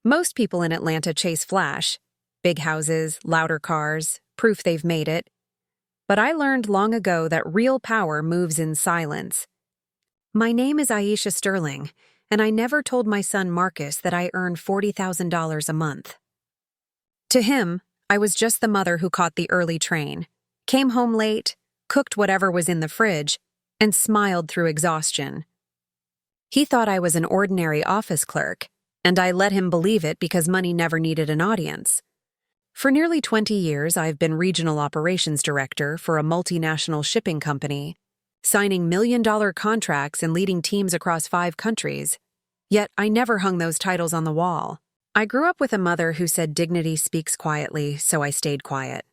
Most people in Atlanta chase flash. Big houses, louder cars, proof they've made it. But I learned long ago that real power moves in silence. My name is Aisha Sterling, and I never told my son Marcus that I earn $40,000 a month. To him, I was just the mother who caught the early train, came home late, cooked whatever was in the fridge, and smiled through exhaustion. He thought I was an ordinary office clerk, and I let him believe it because money never needed an audience. For nearly 20 years, I've been regional operations director for a multinational shipping company, signing million-dollar contracts and leading teams across 5 countries. Yet I never hung those titles on the wall. I grew up with a mother who said dignity speaks quietly, so I stayed quiet.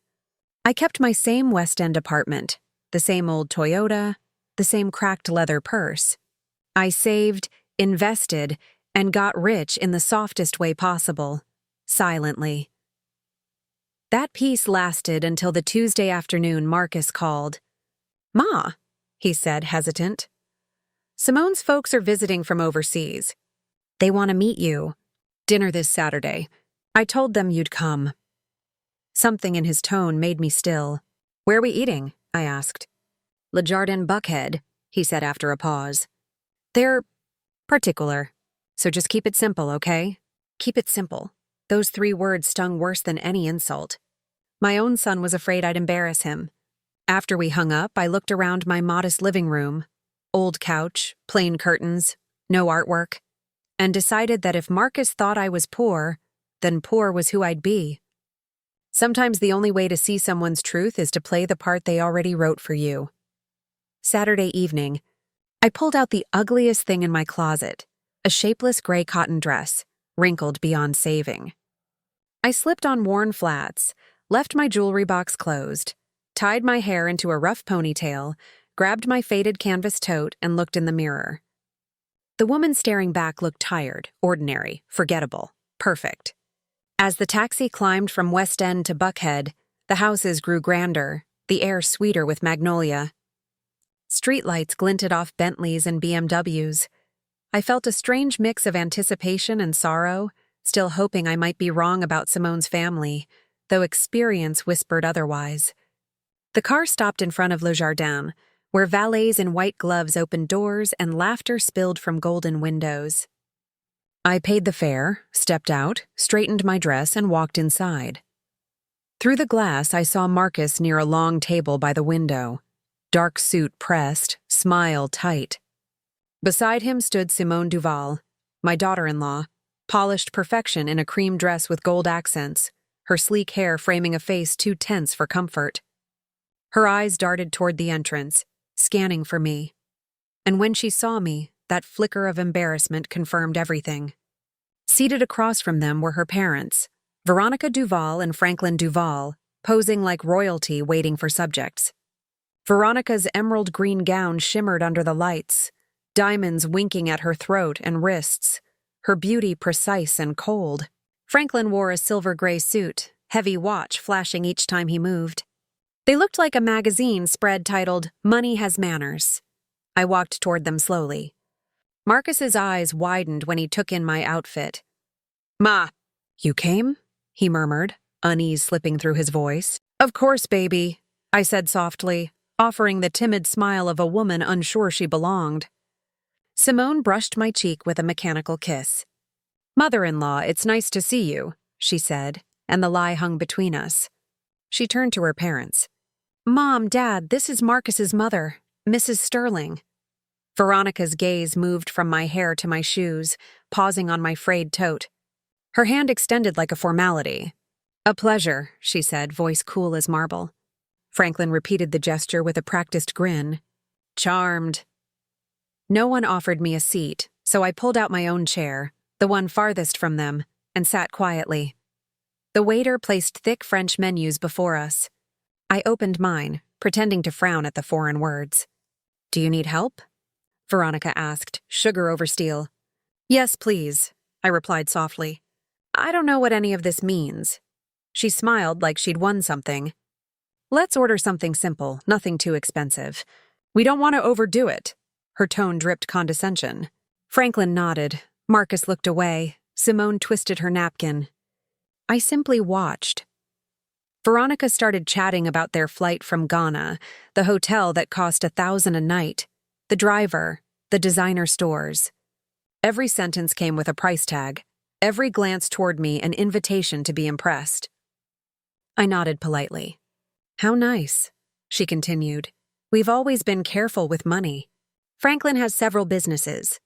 I kept my same West End apartment, the same old Toyota, the same cracked leather purse. I saved, invested, and got rich in the softest way possible, silently. That peace lasted until the Tuesday afternoon Marcus called. "Ma," he said, hesitant. "Simone's folks are visiting from overseas. They want to meet you. Dinner this Saturday. I told them you'd come." Something in his tone made me still. "Where are we eating?" I asked. "Le Jardin Buckhead," he said after a pause. "They're particular, so just keep it simple, okay?" Keep it simple. Those 3 words stung worse than any insult. My own son was afraid I'd embarrass him. After we hung up, I looked around my modest living room. Old couch, plain curtains, no artwork, and decided that if Marcus thought I was poor, then poor was who I'd be. Sometimes the only way to see someone's truth is to play the part they already wrote for you. Saturday evening, I pulled out the ugliest thing in my closet, a shapeless gray cotton dress, wrinkled beyond saving. I slipped on worn flats, left my jewelry box closed, tied my hair into a rough ponytail, grabbed my faded canvas tote, and looked in the mirror. The woman staring back looked tired, ordinary, forgettable, perfect. As the taxi climbed from West End to Buckhead, the houses grew grander, the air sweeter with magnolia. Streetlights glinted off Bentleys and BMWs. I felt a strange mix of anticipation and sorrow, still hoping I might be wrong about Simone's family, though experience whispered otherwise. The car stopped in front of Le Jardin, where valets in white gloves opened doors and laughter spilled from golden windows. I paid the fare, stepped out, straightened my dress, and walked inside. Through the glass, I saw Marcus near a long table by the window, dark suit pressed, smile tight. Beside him stood Simone Duval, my daughter-in-law, polished perfection in a cream dress with gold accents, her sleek hair framing a face too tense for comfort. Her eyes darted toward the entrance, scanning for me. And when she saw me, that flicker of embarrassment confirmed everything. Seated across from them were her parents, Veronica Duval and Franklin Duval, posing like royalty waiting for subjects. Veronica's emerald green gown shimmered under the lights, diamonds winking at her throat and wrists, her beauty precise and cold. Franklin wore a silver gray suit, heavy watch flashing each time he moved. They looked like a magazine spread titled, "Money Has Manners." I walked toward them slowly. Marcus's eyes widened when he took in my outfit. "Ma, you came?" he murmured, unease slipping through his voice. "Of course, baby," I said softly, offering the timid smile of a woman unsure she belonged. Simone brushed my cheek with a mechanical kiss. "Mother-in-law, it's nice to see you," she said, and the lie hung between us. She turned to her parents. "Mom, Dad, this is Marcus's mother, Mrs. Sterling." Veronica's gaze moved from my hair to my shoes, pausing on my frayed tote. Her hand extended like a formality. "A pleasure," she said, voice cool as marble. Franklin repeated the gesture with a practiced grin. "Charmed." No one offered me a seat, so I pulled out my own chair, the one farthest from them, and sat quietly. The waiter placed thick French menus before us. I opened mine, pretending to frown at the foreign words. "Do you need help?" Veronica asked, sugar over steel. "Yes, please," I replied softly. "I don't know what any of this means." She smiled like she'd won something. "Let's order something simple, nothing too expensive. We don't want to overdo it." Her tone dripped condescension. Franklin nodded. Marcus looked away, Simone twisted her napkin. I simply watched. Veronica started chatting about their flight from Ghana, the hotel that cost $1,000 a night, the driver, the designer stores. Every sentence came with a price tag, every glance toward me an invitation to be impressed. I nodded politely. How nice, she continued. We've always been careful with money. Franklin has several businesses.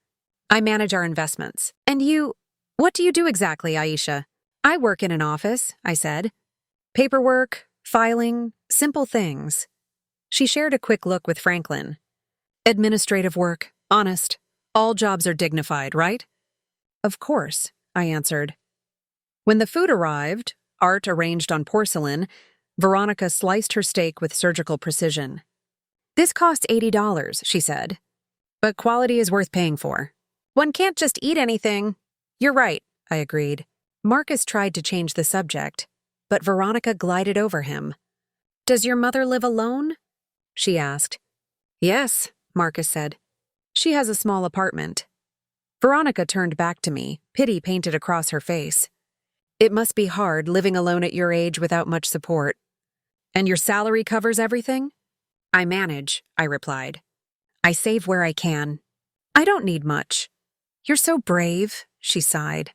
I manage our investments. And you, what do you do exactly, Aisha? I work in an office, I said. Paperwork, filing, simple things. She shared a quick look with Franklin. Administrative work, honest. All jobs are dignified, right? Of course, I answered. When the food arrived, art arranged on porcelain, Veronica sliced her steak with surgical precision. This cost $80, she said. But quality is worth paying for. One can't just eat anything. You're right, I agreed. Marcus tried to change the subject, but Veronica glided over him. Does your mother live alone? She asked. Yes, Marcus said. She has a small apartment. Veronica turned back to me, pity painted across her face. It must be hard living alone at your age without much support. And your salary covers everything? I manage, I replied. I save where I can. I don't need much. You're so brave, she sighed.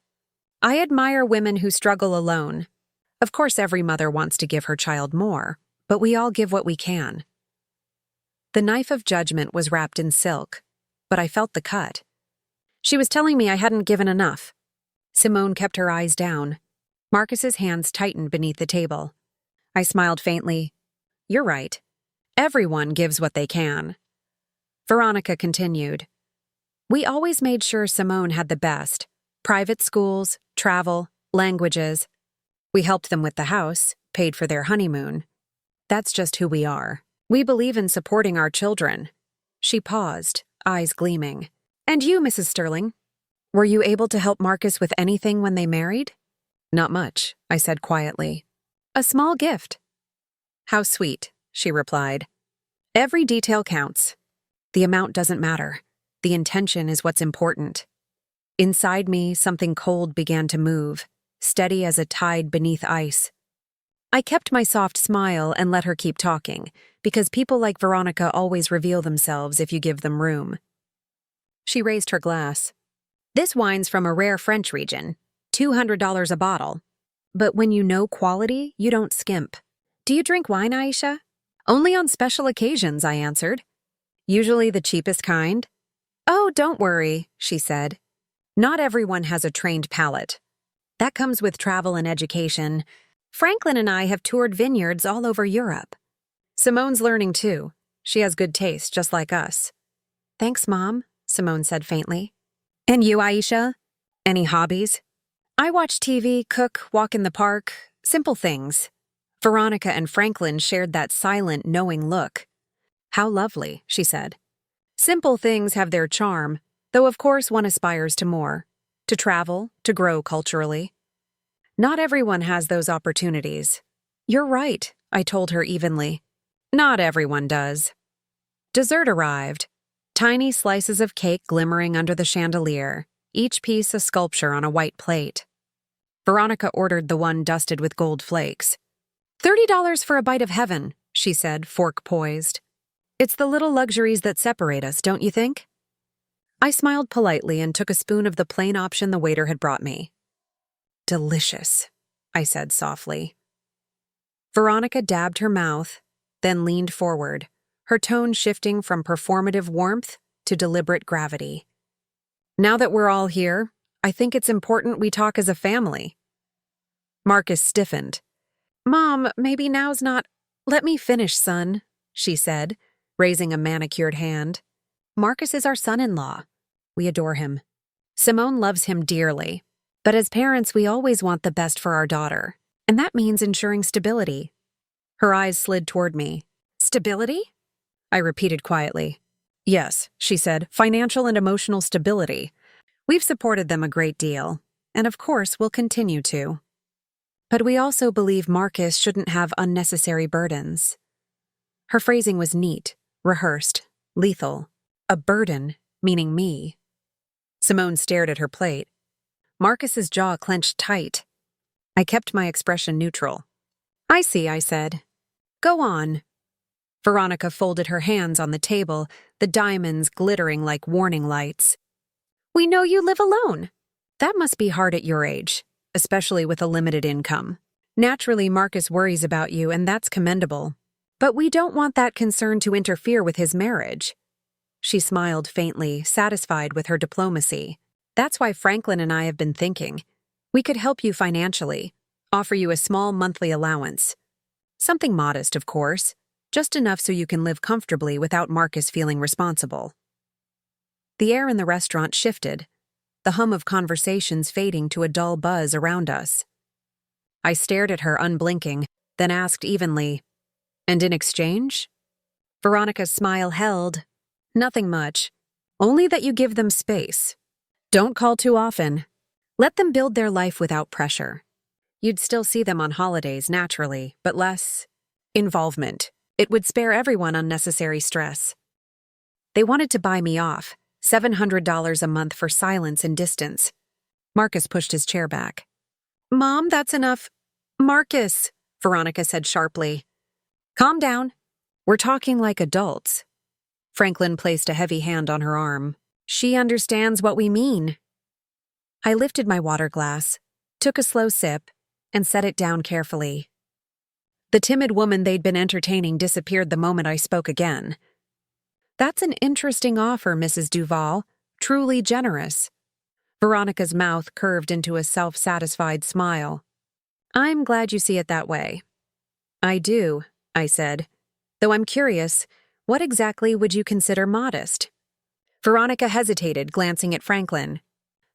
I admire women who struggle alone. Of course, every mother wants to give her child more, but we all give what we can. The knife of judgment was wrapped in silk, but I felt the cut. She was telling me I hadn't given enough. Simone kept her eyes down. Marcus's hands tightened beneath the table. I smiled faintly. You're right. Everyone gives what they can. Veronica continued. We always made sure Simone had the best. Private schools, travel, languages. We helped them with the house, paid for their honeymoon. That's just who we are. We believe in supporting our children. She paused, eyes gleaming. And you, Mrs. Sterling? Were you able to help Marcus with anything when they married? Not much, I said quietly. A small gift. How sweet, she replied. Every detail counts. The amount doesn't matter. The intention is what's important. Inside me, something cold began to move, steady as a tide beneath ice. I kept my soft smile and let her keep talking, because people like Veronica always reveal themselves if you give them room. She raised her glass. This wine's from a rare French region, $200 a bottle. But when you know quality, you don't skimp. Do you drink wine, Aisha? Only on special occasions, I answered. Usually the cheapest kind. Oh, don't worry, she said. Not everyone has a trained palate. That comes with travel and education. Franklin and I have toured vineyards all over Europe. Simone's learning too. She has good taste, just like us. Thanks, Mom, Simone said faintly. And you, Aisha? Any hobbies? I watch TV, cook, walk in the park, simple things. Veronica and Franklin shared that silent, knowing look. How lovely, she said. Simple things have their charm, though of course one aspires to more. To travel, to grow culturally. Not everyone has those opportunities. You're right, I told her evenly. Not everyone does. Dessert arrived. Tiny slices of cake glimmering under the chandelier, each piece a sculpture on a white plate. Veronica ordered the one dusted with gold flakes. $30 for a bite of heaven, she said, fork poised. It's the little luxuries that separate us, don't you think? I smiled politely and took a spoon of the plain option the waiter had brought me. Delicious, I said softly. Veronica dabbed her mouth, then leaned forward, her tone shifting from performative warmth to deliberate gravity. Now that we're all here, I think it's important we talk as a family. Marcus stiffened. Mom, maybe now's not— Let me finish, son, she said, raising a manicured hand. Marcus is our son-in-law. We adore him. Simone loves him dearly, but as parents we always want the best for our daughter, and that means ensuring stability. Her eyes slid toward me. Stability? I repeated quietly. Yes, she said, financial and emotional stability. We've supported them a great deal, and of course we'll continue to. But we also believe Marcus shouldn't have unnecessary burdens. Her phrasing was neat, rehearsed, lethal. A burden, meaning me. Simone stared at her plate. Marcus's jaw clenched tight. I kept my expression neutral. I see, I said. Go on. Veronica folded her hands on the table, the diamonds glittering like warning lights. We know you live alone. That must be hard at your age, especially with a limited income. Naturally, Marcus worries about you, and that's commendable. But we don't want that concern to interfere with his marriage. She smiled faintly, satisfied with her diplomacy. That's why Franklin and I have been thinking. We could help you financially, offer you a small monthly allowance. Something modest, of course, just enough so you can live comfortably without Marcus feeling responsible. The air in the restaurant shifted, the hum of conversations fading to a dull buzz around us. I stared at her unblinking, then asked evenly, And in exchange? Veronica's smile held. Nothing much. Only that you give them space. Don't call too often. Let them build their life without pressure. You'd still see them on holidays, naturally, but less involvement. It would spare everyone unnecessary stress. They wanted to buy me off, $700 a month for silence and distance. Marcus pushed his chair back. Mom, that's enough. Marcus, Veronica said sharply. Calm down. We're talking like adults. Franklin placed a heavy hand on her arm. She understands what we mean. I lifted my water glass, took a slow sip, and set it down carefully. The timid woman they'd been entertaining disappeared the moment I spoke again. That's an interesting offer, Mrs. Duval. Truly generous. Veronica's mouth curved into a self-satisfied smile. I'm glad you see it that way. I do, I said. Though I'm curious, what exactly would you consider modest? Veronica hesitated, glancing at Franklin.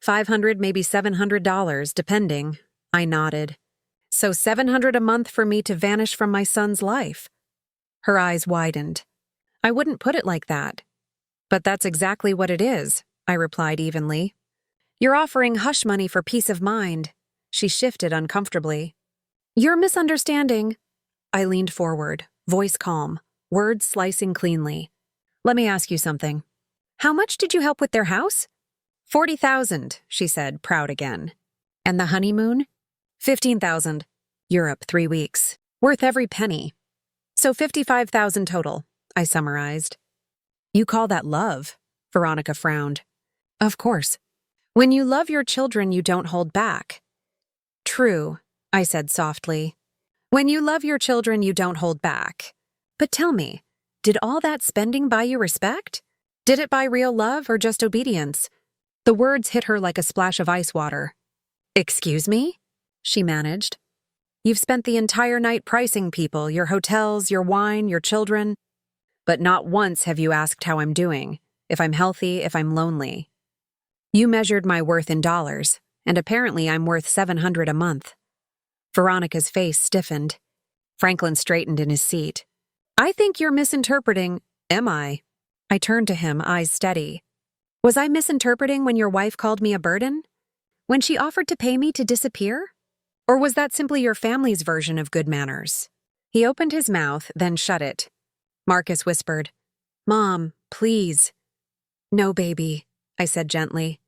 $500, maybe $700, depending. I nodded. So $700 a month for me to vanish from my son's life. Her eyes widened. I wouldn't put it like that. But that's exactly what it is, I replied evenly. You're offering hush money for peace of mind. She shifted uncomfortably. You're misunderstanding. I leaned forward, voice calm, words slicing cleanly. Let me ask you something. How much did you help with their house? $40,000, she said, proud again. And the honeymoon? $15,000. Europe, 3 weeks. Worth every penny. So $55,000 total, I summarized. You call that love? Veronica frowned. Of course. When you love your children, you don't hold back. True, I said softly. When you love your children, you don't hold back. But tell me, did all that spending buy you respect? Did it buy real love or just obedience? The words hit her like a splash of ice water. Excuse me? She managed. You've spent the entire night pricing people, your hotels, your wine, your children. But not once have you asked how I'm doing, if I'm healthy, if I'm lonely. You measured my worth in dollars, and apparently I'm worth $700 a month. Veronica's face stiffened. Franklin straightened in his seat. I think you're misinterpreting. Am I? I turned to him, eyes steady. Was I misinterpreting when your wife called me a burden? When she offered to pay me to disappear? Or was that simply your family's version of good manners? He opened his mouth, then shut it. Marcus whispered, Mom, please. No, baby, I said gently.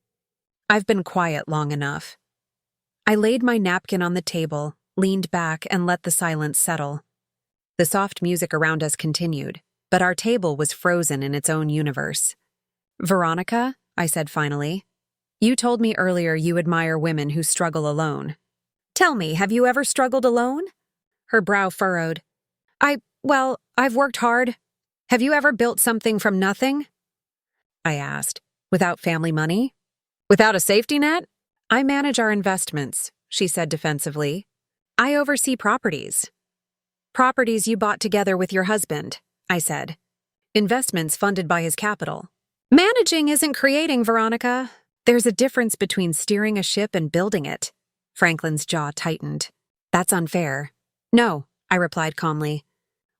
I've been quiet long enough. I laid my napkin on the table, leaned back, and let the silence settle. The soft music around us continued, but our table was frozen in its own universe. Veronica, I said finally, you told me earlier you admire women who struggle alone. Tell me, have you ever struggled alone? Her brow furrowed. I've worked hard. Have you ever built something from nothing? I asked. Without family money? Without a safety net? I manage our investments, she said defensively. I oversee properties. Properties you bought together with your husband, I said. Investments funded by his capital. Managing isn't creating, Veronica. There's a difference between steering a ship and building it. Franklin's jaw tightened. That's unfair. No, I replied calmly.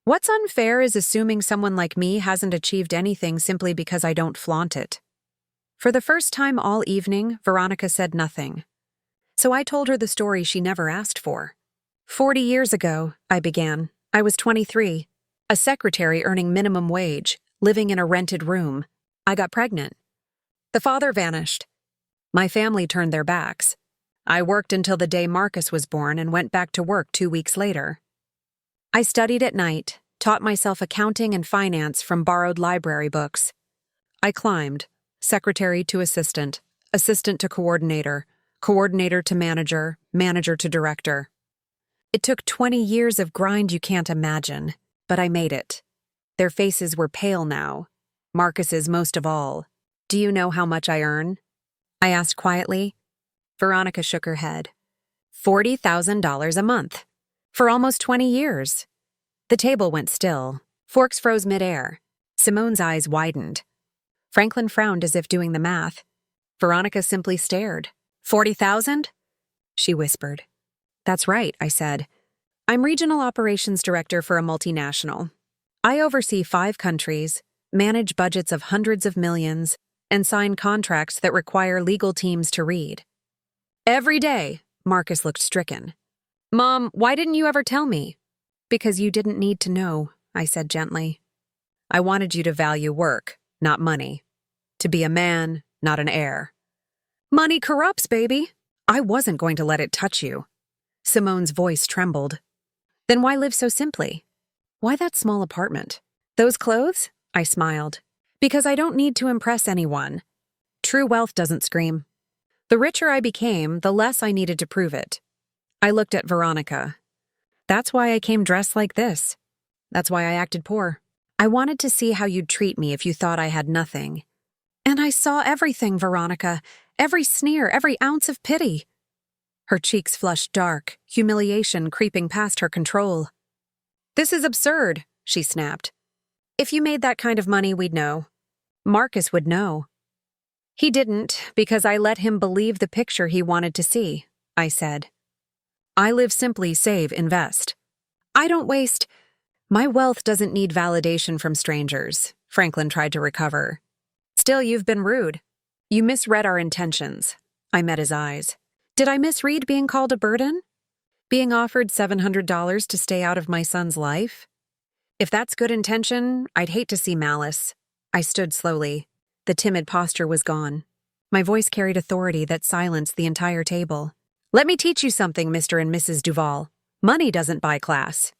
What's unfair is assuming someone like me hasn't achieved anything simply because I don't flaunt it. For the first time all evening, Veronica said nothing. So I told her the story she never asked for. 40 years ago, I began. I was 23, a secretary earning minimum wage, living in a rented room. I got pregnant. The father vanished. My family turned their backs. I worked until the day Marcus was born and went back to work 2 weeks later. I studied at night, taught myself accounting and finance from borrowed library books. I climbed, secretary to assistant, assistant to coordinator, coordinator to manager, manager to director. It took 20 years of grind you can't imagine, but I made it. Their faces were pale now, Marcus's most of all. Do you know how much I earn? I asked quietly. Veronica shook her head. $40,000 a month. For almost 20 years. The table went still. Forks froze midair. Simone's eyes widened. Franklin frowned as if doing the math. Veronica simply stared. 40,000? She whispered. That's right, I said. I'm regional operations director for a multinational. I oversee 5 countries, manage budgets of hundreds of millions, and sign contracts that require legal teams to read. Every day, Marcus looked stricken. Mom, why didn't you ever tell me? Because you didn't need to know, I said gently. I wanted you to value work, not money. To be a man, not an heir. Money corrupts, baby. I wasn't going to let it touch you. Simone's voice trembled. Then why live so simply? Why that small apartment? Those clothes? I smiled. Because I don't need to impress anyone. True wealth doesn't scream. The richer I became, the less I needed to prove it. I looked at Veronica. That's why I came dressed like this. That's why I acted poor. I wanted to see how you'd treat me if you thought I had nothing. And I saw everything, Veronica. Every sneer, every ounce of pity. Her cheeks flushed dark, humiliation creeping past her control. This is absurd, she snapped. If you made that kind of money, we'd know. Marcus would know. He didn't, because I let him believe the picture he wanted to see, I said. I live simply, save, invest. I don't waste. My wealth doesn't need validation from strangers, Franklin tried to recover. Still, you've been rude. You misread our intentions. I met his eyes. Did I misread being called a burden? Being offered $700 to stay out of my son's life? If that's good intention, I'd hate to see malice. I stood slowly. The timid posture was gone. My voice carried authority that silenced the entire table. Let me teach you something, Mr. and Mrs. Duval. Money doesn't buy class.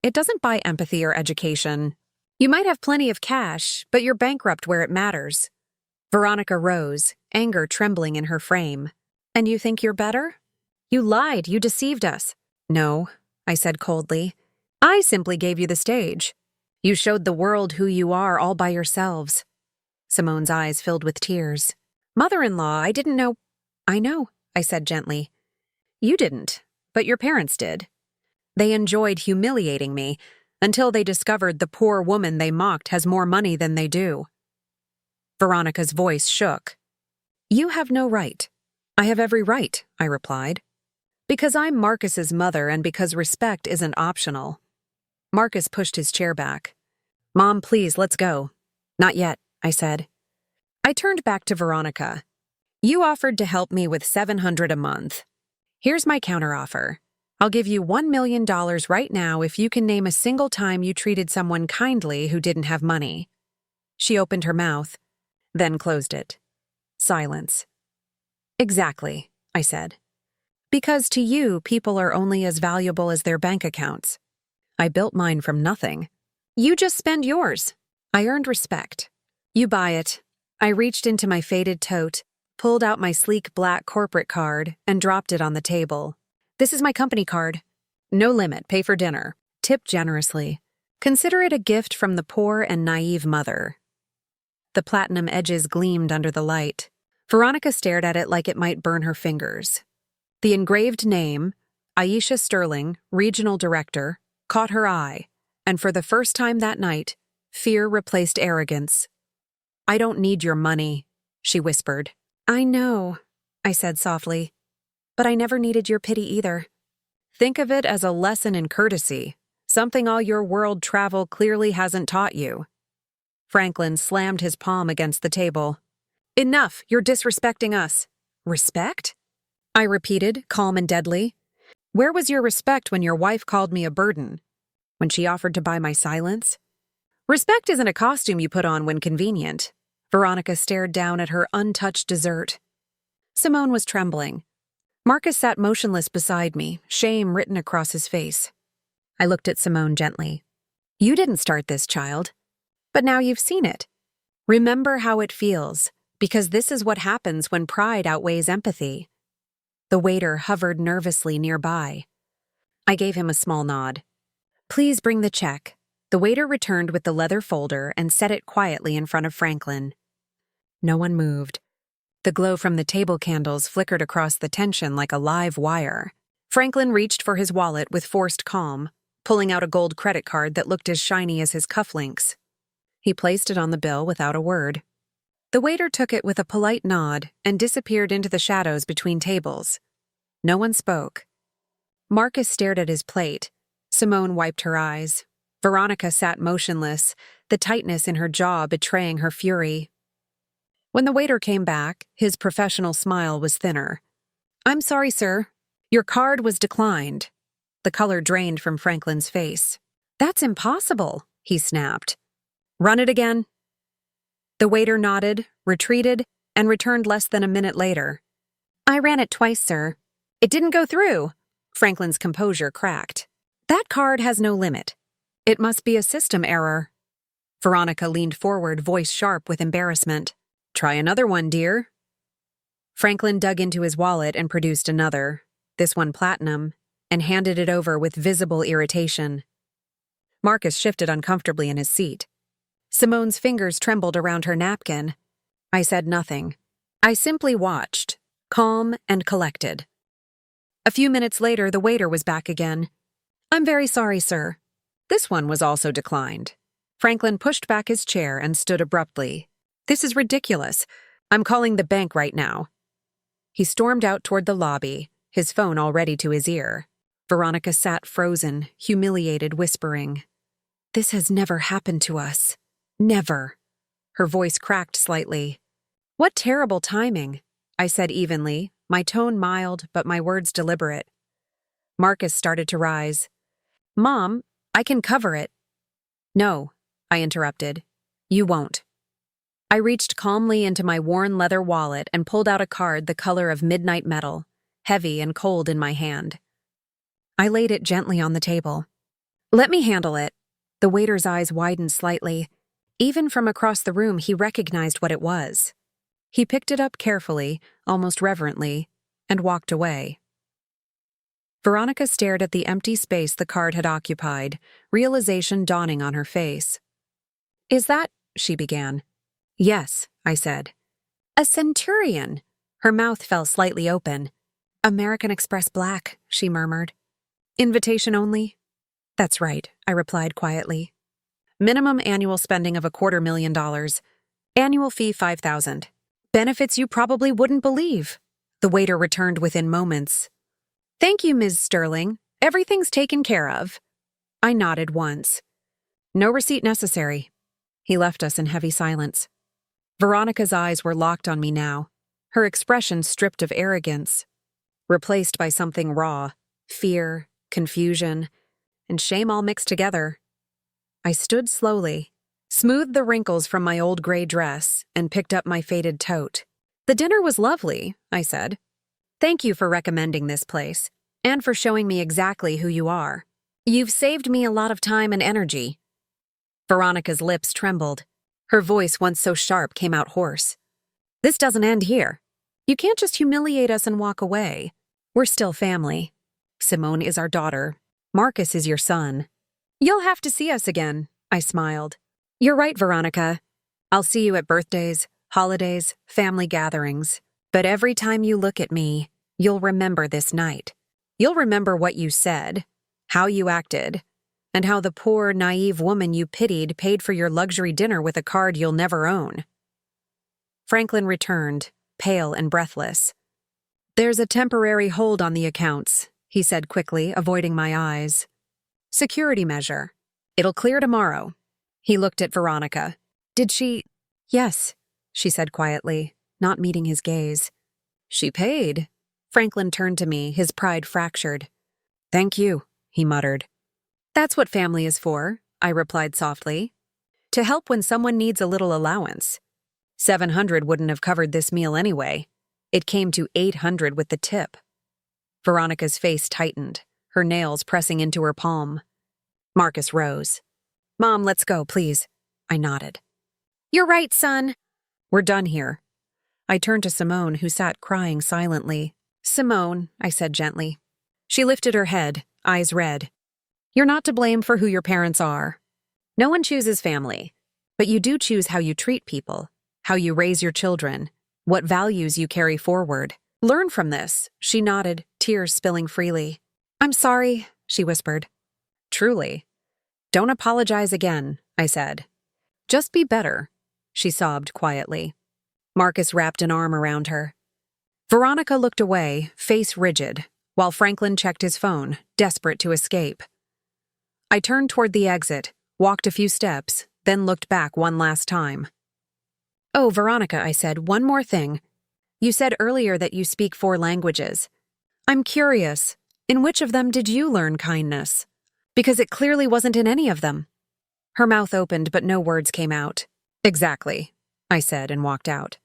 It doesn't buy empathy or education. You might have plenty of cash, but you're bankrupt where it matters. Veronica rose, anger trembling in her frame. And you think you're better? You lied, you deceived us. No, I said coldly. I simply gave you the stage. You showed the world who you are all by yourselves. Simone's eyes filled with tears. Mother-in-law, I didn't know. I know, I said gently. You didn't, but your parents did. They enjoyed humiliating me until they discovered the poor woman they mocked has more money than they do. Veronica's voice shook. You have no right. I have every right, I replied. Because I'm Marcus's mother and because respect isn't optional. Marcus pushed his chair back. Mom, please, let's go. Not yet, I said. I turned back to Veronica. You offered to help me with $700 a month. Here's my counteroffer. I'll give you $1 million right now if you can name a single time you treated someone kindly who didn't have money. She opened her mouth, then closed it. Silence. Exactly, I said. Because to you, people are only as valuable as their bank accounts. I built mine from nothing. You just spend yours. I earned respect. You buy it. I reached into my faded tote, pulled out my sleek black corporate card, and dropped it on the table. This is my company card. No limit, pay for dinner. Tip generously. Consider it a gift from the poor and naive mother. The platinum edges gleamed under the light. Veronica stared at it like it might burn her fingers. The engraved name, Aisha Sterling, Regional Director, caught her eye, and for the first time that night, fear replaced arrogance. I don't need your money, she whispered. I know, I said softly, but I never needed your pity either. Think of it as a lesson in courtesy, something all your world travel clearly hasn't taught you. Franklin slammed his palm against the table. Enough, you're disrespecting us. Respect? I repeated, calm and deadly. Where was your respect when your wife called me a burden? When she offered to buy my silence? Respect isn't a costume you put on when convenient. Veronica stared down at her untouched dessert. Simone was trembling. Marcus sat motionless beside me, shame written across his face. I looked at Simone gently. You didn't start this, child. But now you've seen it. Remember how it feels, because this is what happens when pride outweighs empathy. The waiter hovered nervously nearby. I gave him a small nod. Please bring the check. The waiter returned with the leather folder and set it quietly in front of Franklin. No one moved. The glow from the table candles flickered across the tension like a live wire. Franklin reached for his wallet with forced calm, pulling out a gold credit card that looked as shiny as his cufflinks. He placed it on the bill without a word. The waiter took it with a polite nod and disappeared into the shadows between tables. No one spoke. Marcus stared at his plate. Simone wiped her eyes. Veronica sat motionless, the tightness in her jaw betraying her fury. When the waiter came back, his professional smile was thinner. I'm sorry, sir. Your card was declined. The color drained from Franklin's face. That's impossible, he snapped. Run it again. The waiter nodded, retreated, and returned less than a minute later. I ran it twice, sir. It didn't go through. Franklin's composure cracked. That card has no limit. It must be a system error. Veronica leaned forward, voice sharp with embarrassment. Try another one, dear. Franklin dug into his wallet and produced another, this one platinum, and handed it over with visible irritation. Marcus shifted uncomfortably in his seat. Simone's fingers trembled around her napkin. I said nothing. I simply watched, calm and collected. A few minutes later, the waiter was back again. I'm very sorry, sir. This one was also declined. Franklin pushed back his chair and stood abruptly. This is ridiculous. I'm calling the bank right now. He stormed out toward the lobby, his phone already to his ear. Veronica sat frozen, humiliated, whispering, This has never happened to us. Never. Her voice cracked slightly. What terrible timing, I said evenly, my tone mild but my words deliberate. Marcus started to rise. Mom, I can cover it. No, I interrupted. You won't. I reached calmly into my worn leather wallet and pulled out a card the color of midnight metal, heavy and cold in my hand. I laid it gently on the table. Let me handle it. The waiter's eyes widened slightly. Even from across the room, he recognized what it was. He picked it up carefully, almost reverently, and walked away. Veronica stared at the empty space the card had occupied, realization dawning on her face. Is that, she began. Yes, I said. A centurion. Her mouth fell slightly open. American Express Black, she murmured. Invitation only? That's right, I replied quietly. Minimum annual spending of $250,000. Annual fee $5,000. Benefits you probably wouldn't believe. The waiter returned within moments. Thank you, Ms. Sterling. Everything's taken care of. I nodded once. No receipt necessary. He left us in heavy silence. Veronica's eyes were locked on me now, her expression stripped of arrogance, replaced by something raw, fear, confusion, and shame all mixed together. I stood slowly, smoothed the wrinkles from my old gray dress, and picked up my faded tote. The dinner was lovely, I said. Thank you for recommending this place, and for showing me exactly who you are. You've saved me a lot of time and energy. Veronica's lips trembled. Her voice, once so sharp, came out hoarse. This doesn't end here. You can't just humiliate us and walk away. We're still family. Simone is our daughter. Marcus is your son. You'll have to see us again, I smiled. You're right, Veronica. I'll see you at birthdays, holidays, family gatherings. But every time you look at me, you'll remember this night. You'll remember what you said, how you acted, and how the poor, naive woman you pitied paid for your luxury dinner with a card you'll never own. Franklin returned, pale and breathless. There's a temporary hold on the accounts, he said quickly, avoiding my eyes. Security measure. It'll clear tomorrow. He looked at Veronica. Did she? Yes, she said quietly, not meeting his gaze. She paid. Franklin turned to me, his pride fractured. Thank you, he muttered. That's what family is for, I replied softly. To help when someone needs a little allowance. $700 wouldn't have covered this meal anyway. It came to $800 with the tip. Veronica's face tightened, her nails pressing into her palm. Marcus rose. Mom, let's go, please. I nodded. You're right, son. We're done here. I turned to Simone, who sat crying silently. Simone, I said gently. She lifted her head, eyes red. You're not to blame for who your parents are. No one chooses family, but you do choose how you treat people, how you raise your children, what values you carry forward. Learn from this, she nodded, tears spilling freely. I'm sorry, she whispered. Truly. Don't apologize again, I said. Just be better, she sobbed quietly. Marcus wrapped an arm around her. Veronica looked away, face rigid, while Franklin checked his phone, desperate to escape. I turned toward the exit, walked a few steps, then looked back one last time. Oh, Veronica, I said, one more thing. You said earlier that you speak 4 languages. I'm curious, in which of them did you learn kindness? Because it clearly wasn't in any of them. Her mouth opened, but no words came out. Exactly, I said and walked out.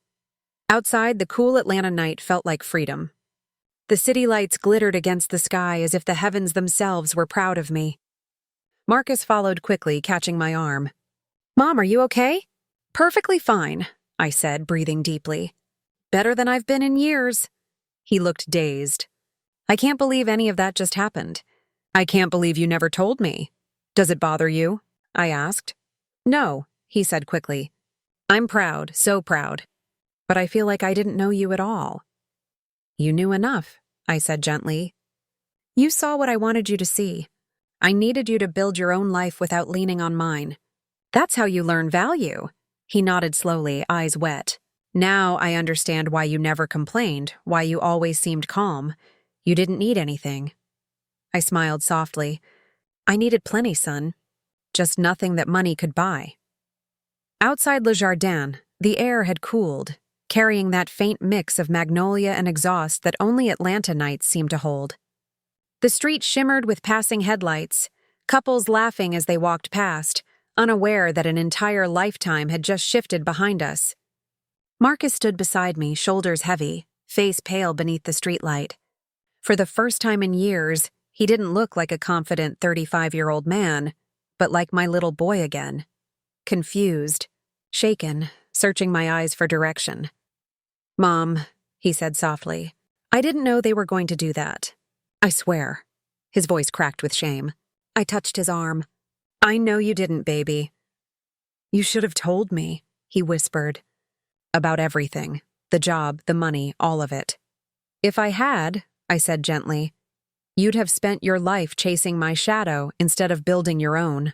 Outside, the cool Atlanta night felt like freedom. The city lights glittered against the sky as if the heavens themselves were proud of me. Marcus followed quickly, catching my arm. Mom, are you okay? Perfectly fine, I said, breathing deeply. Better than I've been in years. He looked dazed. I can't believe any of that just happened. I can't believe you never told me. Does it bother you? I asked. No, he said quickly. I'm proud, so proud. But I feel like I didn't know you at all. You knew enough, I said gently. You saw what I wanted you to see. I needed you to build your own life without leaning on mine. That's how you learn value. He nodded slowly, eyes wet. Now I understand why you never complained, why you always seemed calm. You didn't need anything. I smiled softly. I needed plenty, son. Just nothing that money could buy. Outside Le Jardin, the air had cooled, carrying that faint mix of magnolia and exhaust that only Atlanta nights seem to hold. The street shimmered with passing headlights, couples laughing as they walked past, unaware that an entire lifetime had just shifted behind us. Marcus stood beside me, shoulders heavy, face pale beneath the streetlight. For the first time in years, he didn't look like a confident 35-year-old man, but like my little boy again. Confused, shaken, searching my eyes for direction. Mom, he said softly, I didn't know they were going to do that. I swear. His voice cracked with shame. I touched his arm. I know you didn't, baby. You should have told me, he whispered. About everything. The job, the money, all of it. If I had, I said gently, you'd have spent your life chasing my shadow instead of building your own.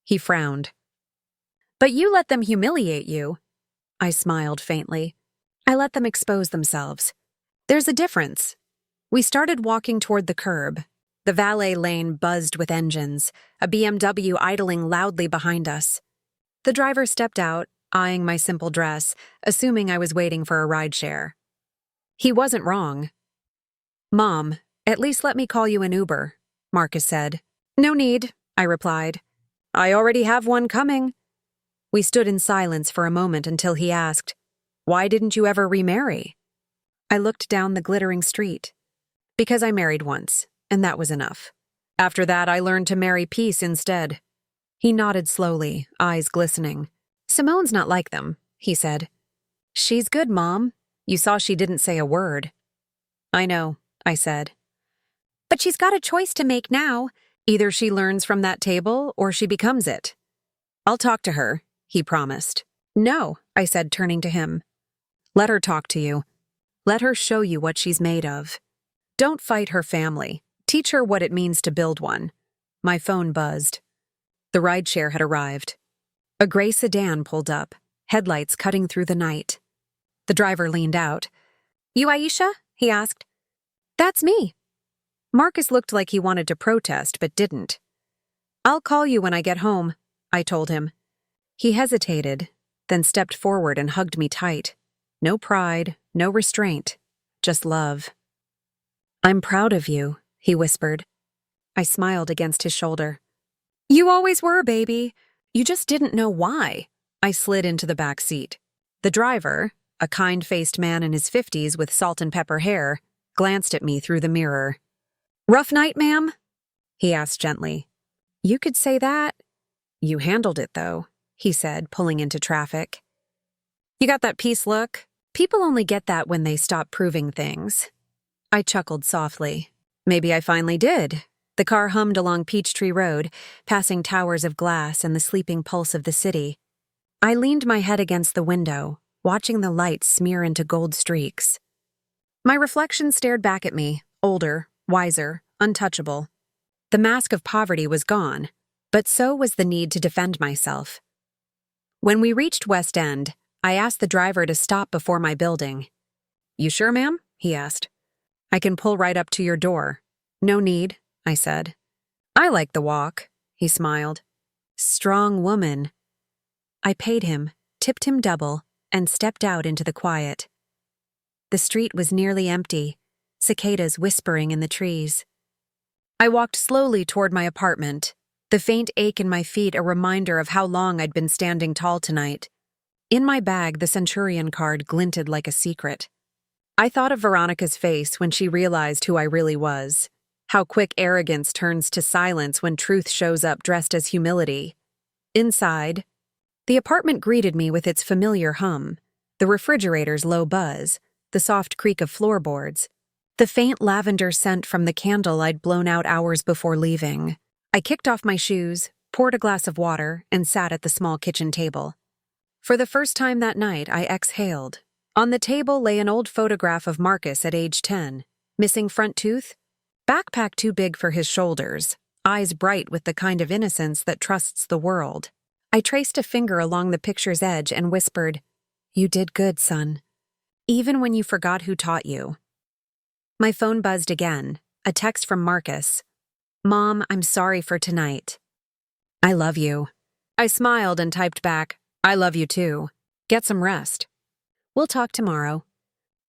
He frowned. But you let them humiliate you. I smiled faintly. I let them expose themselves. There's a difference. We started walking toward the curb. The valet lane buzzed with engines, a BMW idling loudly behind us. The driver stepped out, eyeing my simple dress, assuming I was waiting for a rideshare. He wasn't wrong. Mom, at least let me call you an Uber, Marcus said. No need, I replied. I already have one coming. We stood in silence for a moment until he asked, why didn't you ever remarry? I looked down the glittering street. Because I married once, and that was enough. After that, I learned to marry peace instead. He nodded slowly, eyes glistening. Simone's not like them, he said. She's good, Mom. You saw she didn't say a word. I know, I said. But she's got a choice to make now. Either she learns from that table or she becomes it. I'll talk to her, he promised. No, I said, turning to him. Let her talk to you. Let her show you what she's made of. Don't fight her family. Teach her what it means to build one. My phone buzzed. The rideshare had arrived. A gray sedan pulled up, headlights cutting through the night. The driver leaned out. You Aisha? He asked. That's me. Marcus looked like he wanted to protest, but didn't. I'll call you when I get home, I told him. He hesitated, then stepped forward and hugged me tight. No pride, no restraint, just love. I'm proud of you, he whispered. I smiled against his shoulder. You always were, baby. You just didn't know why. I slid into the back seat. The driver, a kind-faced man in his 50s with salt and pepper hair, glanced at me through the mirror. "Rough night, ma'am?" he asked gently. "You could say that." "You handled it, though," he said, pulling into traffic. "You got that peace look? People only get that when they stop proving things." I chuckled softly. Maybe I finally did. The car hummed along Peachtree Road, passing towers of glass and the sleeping pulse of the city. I leaned my head against the window, watching the lights smear into gold streaks. My reflection stared back at me, older, wiser, untouchable. The mask of poverty was gone, but so was the need to defend myself. When we reached West End, I asked the driver to stop before my building. "You sure, ma'am?" he asked. "I can pull right up to your door." "No need," I said. "I like the walk," he smiled. "Strong woman." I paid him, tipped him double, and stepped out into the quiet. The street was nearly empty, cicadas whispering in the trees. I walked slowly toward my apartment, the faint ache in my feet a reminder of how long I'd been standing tall tonight. In my bag, the Centurion card glinted like a secret. I thought of Veronica's face when she realized who I really was, how quick arrogance turns to silence when truth shows up dressed as humility. Inside, the apartment greeted me with its familiar hum, the refrigerator's low buzz, the soft creak of floorboards, the faint lavender scent from the candle I'd blown out hours before leaving. I kicked off my shoes, poured a glass of water, and sat at the small kitchen table. For the first time that night, I exhaled. On the table lay an old photograph of Marcus at age 10, missing front tooth, backpack too big for his shoulders, eyes bright with the kind of innocence that trusts the world. I traced a finger along the picture's edge and whispered, "You did good, son. Even when you forgot who taught you." My phone buzzed again, a text from Marcus. "Mom, I'm sorry for tonight." "I love you." I smiled and typed back, "I love you too. Get some rest. We'll talk tomorrow."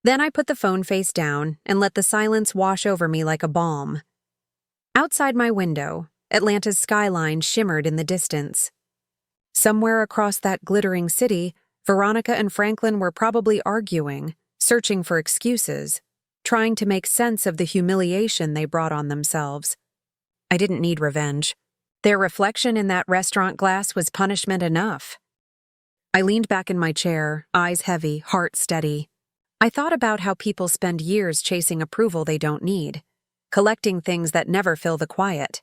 Then I put the phone face down and let the silence wash over me like a balm. Outside my window, Atlanta's skyline shimmered in the distance. Somewhere across that glittering city, Veronica and Franklin were probably arguing, searching for excuses, trying to make sense of the humiliation they brought on themselves. I didn't need revenge. Their reflection in that restaurant glass was punishment enough. I leaned back in my chair, eyes heavy, heart steady. I thought about how people spend years chasing approval they don't need, collecting things that never fill the quiet.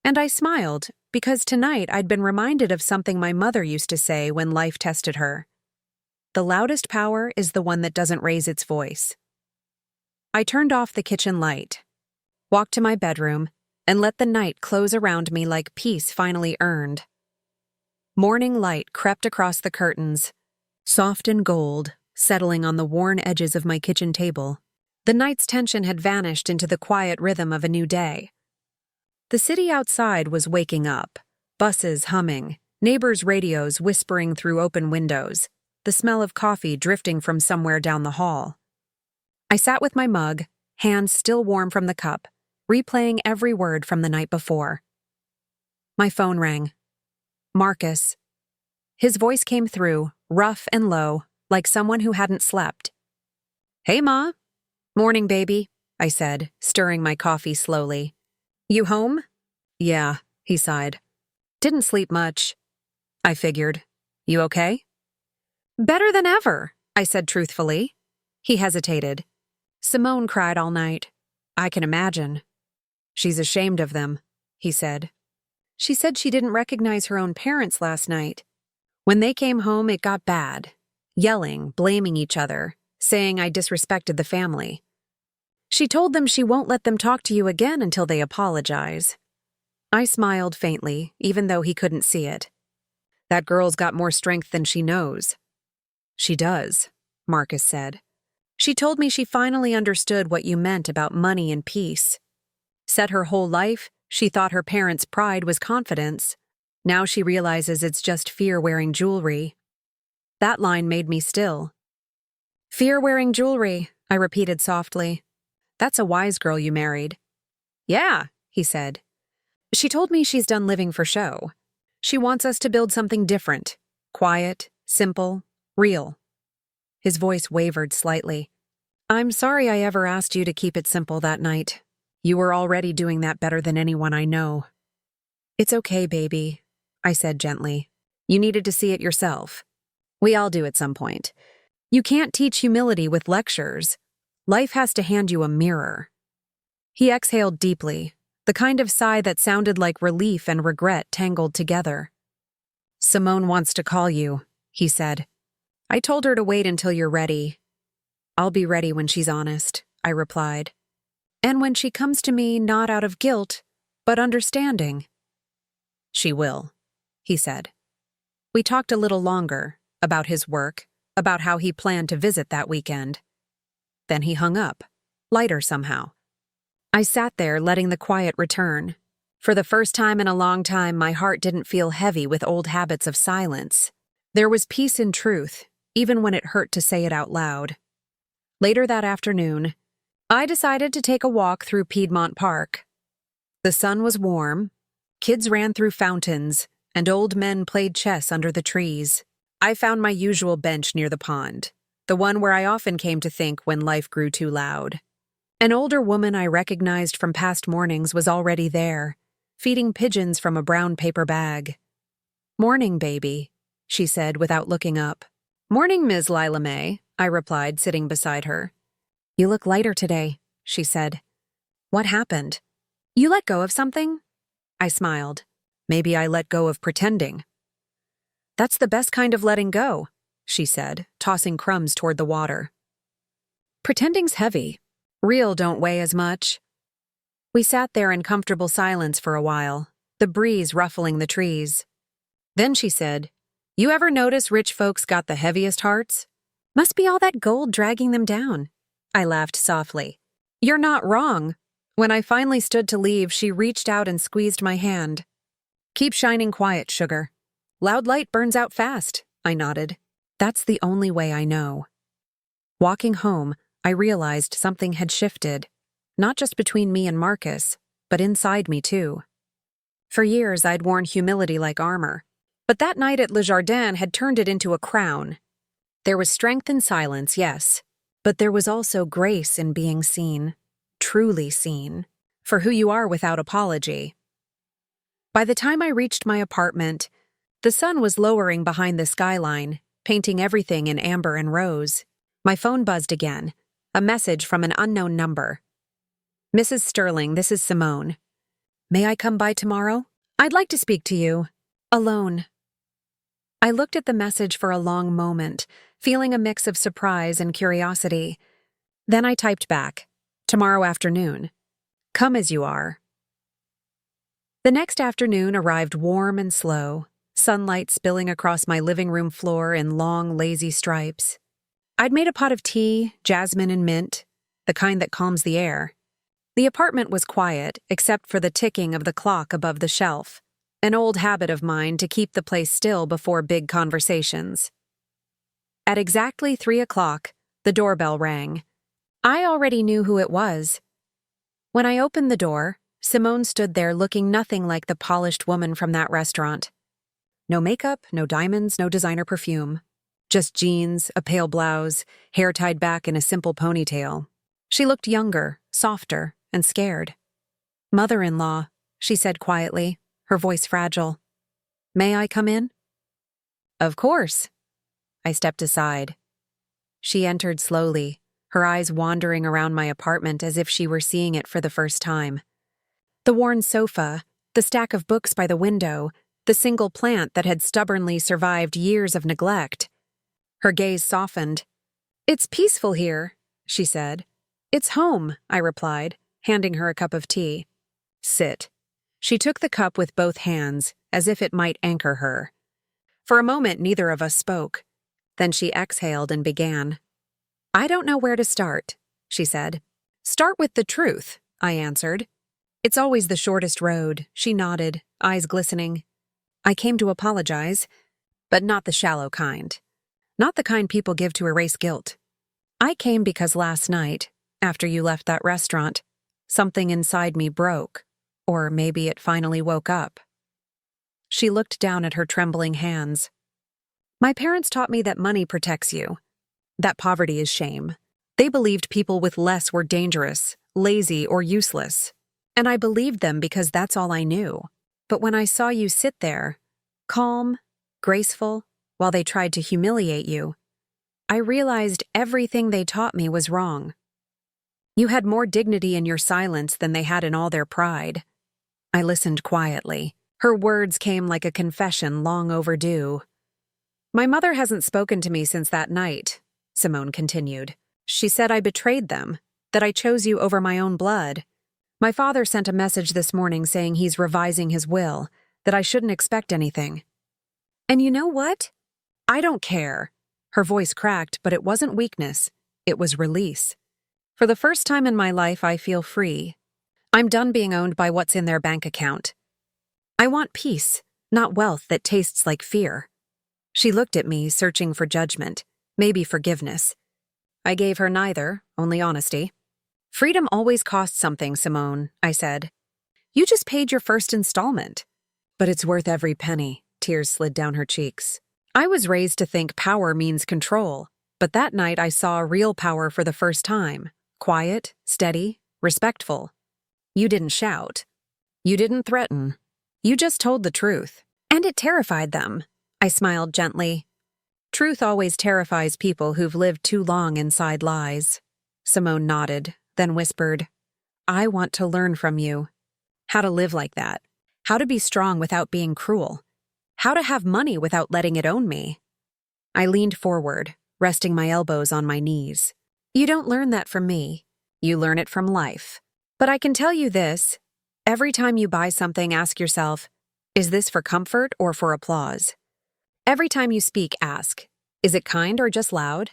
And I smiled, because tonight I'd been reminded of something my mother used to say when life tested her. The loudest power is the one that doesn't raise its voice. I turned off the kitchen light, walked to my bedroom, and let the night close around me like peace finally earned. Morning light crept across the curtains, soft and gold, settling on the worn edges of my kitchen table. The night's tension had vanished into the quiet rhythm of a new day. The city outside was waking up, buses humming, neighbors' radios whispering through open windows, the smell of coffee drifting from somewhere down the hall. I sat with my mug, hands still warm from the cup, replaying every word from the night before. My phone rang. Marcus. His voice came through, rough and low, like someone who hadn't slept. "Hey, Ma." "Morning, baby," I said, stirring my coffee slowly. "You home?" "Yeah," he sighed. "Didn't sleep much." I figured. "You okay?" "Better than ever," I said truthfully. He hesitated. "Simone cried all night." "I can imagine." "She's ashamed of them," he said. "She said she didn't recognize her own parents last night. When they came home, it got bad. Yelling, blaming each other, saying I disrespected the family. She told them she won't let them talk to you again until they apologize." I smiled faintly, even though he couldn't see it. "That girl's got more strength than she knows." "She does," Marcus said. "She told me she finally understood what you meant about money and peace. Said her whole life, she thought her parents' pride was confidence. Now she realizes it's just fear wearing jewelry." That line made me still. "Fear wearing jewelry," I repeated softly. "That's a wise girl you married." "Yeah," he said. "She told me she's done living for show. She wants us to build something different, quiet, simple, real." His voice wavered slightly. I'm sorry I ever asked you to keep it simple that night. You were already doing that better than anyone I know. It's okay, baby, I said gently. You needed to see it yourself. We all do at some point. You can't teach humility with lectures. Life has to hand you a mirror. He exhaled deeply, the kind of sigh that sounded like relief and regret tangled together. Simone wants to call you, he said. I told her to wait until you're ready. I'll be ready when she's honest, I replied. And when she comes to me not out of guilt, but understanding. She will, he said. We talked a little longer, about his work, about how he planned to visit that weekend. Then he hung up, lighter somehow. I sat there letting the quiet return. For the first time in a long time, my heart didn't feel heavy with old habits of silence. There was peace in truth, even when it hurt to say it out loud. Later that afternoon, I decided to take a walk through Piedmont Park. The sun was warm, kids ran through fountains, and old men played chess under the trees. I found my usual bench near the pond, the one where I often came to think when life grew too loud. An older woman I recognized from past mornings was already there, feeding pigeons from a brown paper bag. Morning, baby, she said without looking up. Morning, Ms. Lila May, I replied, sitting beside her. You look lighter today, she said. What happened? You let go of something? I smiled. Maybe I let go of pretending. That's the best kind of letting go, she said, tossing crumbs toward the water. Pretending's heavy. Real don't weigh as much. We sat there in comfortable silence for a while, the breeze ruffling the trees. Then she said, You ever notice rich folks got the heaviest hearts? Must be all that gold dragging them down. I laughed softly. You're not wrong. When I finally stood to leave, she reached out and squeezed my hand. Keep shining quiet, sugar. Loud light burns out fast, I nodded. That's the only way I know. Walking home, I realized something had shifted, not just between me and Marcus, but inside me too. For years, I'd worn humility like armor, but that night at Le Jardin had turned it into a crown. There was strength in silence, yes, but there was also grace in being seen, truly seen, for who you are without apology. By the time I reached my apartment, the sun was lowering behind the skyline, painting everything in amber and rose. My phone buzzed again, a message from an unknown number. Mrs. Sterling, this is Simone. May I come by tomorrow? I'd like to speak to you. Alone. I looked at the message for a long moment, feeling a mix of surprise and curiosity. Then I typed back, tomorrow afternoon. Come as you are. The next afternoon arrived warm and slow, sunlight spilling across my living room floor in long, lazy stripes. I'd made a pot of tea, jasmine and mint, the kind that calms the air. The apartment was quiet, except for the ticking of the clock above the shelf, an old habit of mine to keep the place still before big conversations. At exactly 3 o'clock, the doorbell rang. I already knew who it was. When I opened the door, Simone stood there looking nothing like the polished woman from that restaurant. No makeup, no diamonds, no designer perfume. Just jeans, a pale blouse, hair tied back in a simple ponytail. She looked younger, softer, and scared. Mother-in-law, she said quietly, her voice fragile. May I come in? Of course. I stepped aside. She entered slowly, her eyes wandering around my apartment as if she were seeing it for the first time. The worn sofa, the stack of books by the window, the single plant that had stubbornly survived years of neglect. Her gaze softened. It's peaceful here, she said. It's home, I replied, handing her a cup of tea. Sit. She took the cup with both hands, as if it might anchor her. For a moment, neither of us spoke. Then she exhaled and began. I don't know where to start, she said. Start with the truth, I answered. It's always the shortest road, she nodded, eyes glistening. I came to apologize, but not the shallow kind. Not the kind people give to erase guilt. I came because last night, after you left that restaurant, something inside me broke, or maybe it finally woke up. She looked down at her trembling hands. My parents taught me that money protects you, that poverty is shame, They believed people with less were dangerous, lazy, or useless. And I believed them because that's all I knew. But when I saw you sit there, calm, graceful, while they tried to humiliate you, I realized everything they taught me was wrong. You had more dignity in your silence than they had in all their pride. I listened quietly. Her words came like a confession long overdue. My mother hasn't spoken to me since that night, Simone continued. She said I betrayed them, that I chose you over my own blood. My father sent a message this morning saying he's revising his will, that I shouldn't expect anything. And you know what? I don't care. Her voice cracked, but it wasn't weakness. It was release. For the first time in my life, I feel free. I'm done being owned by what's in their bank account. I want peace, not wealth that tastes like fear. She looked at me, searching for judgment, maybe forgiveness. I gave her neither, only honesty. Freedom always costs something, Simone, I said. You just paid your first installment. But it's worth every penny. Tears slid down her cheeks. I was raised to think power means control, but that night I saw real power for the first time. Quiet, steady, respectful. You didn't shout. You didn't threaten. You just told the truth. And it terrified them. I smiled gently. Truth always terrifies people who've lived too long inside lies. Simone nodded, then whispered, I want to learn from you. How to live like that. How to be strong without being cruel. How to have money without letting it own me. I leaned forward, resting my elbows on my knees. You don't learn that from me. You learn it from life. But I can tell you this. Every time you buy something, ask yourself, is this for comfort or for applause? Every time you speak, ask, is it kind or just loud?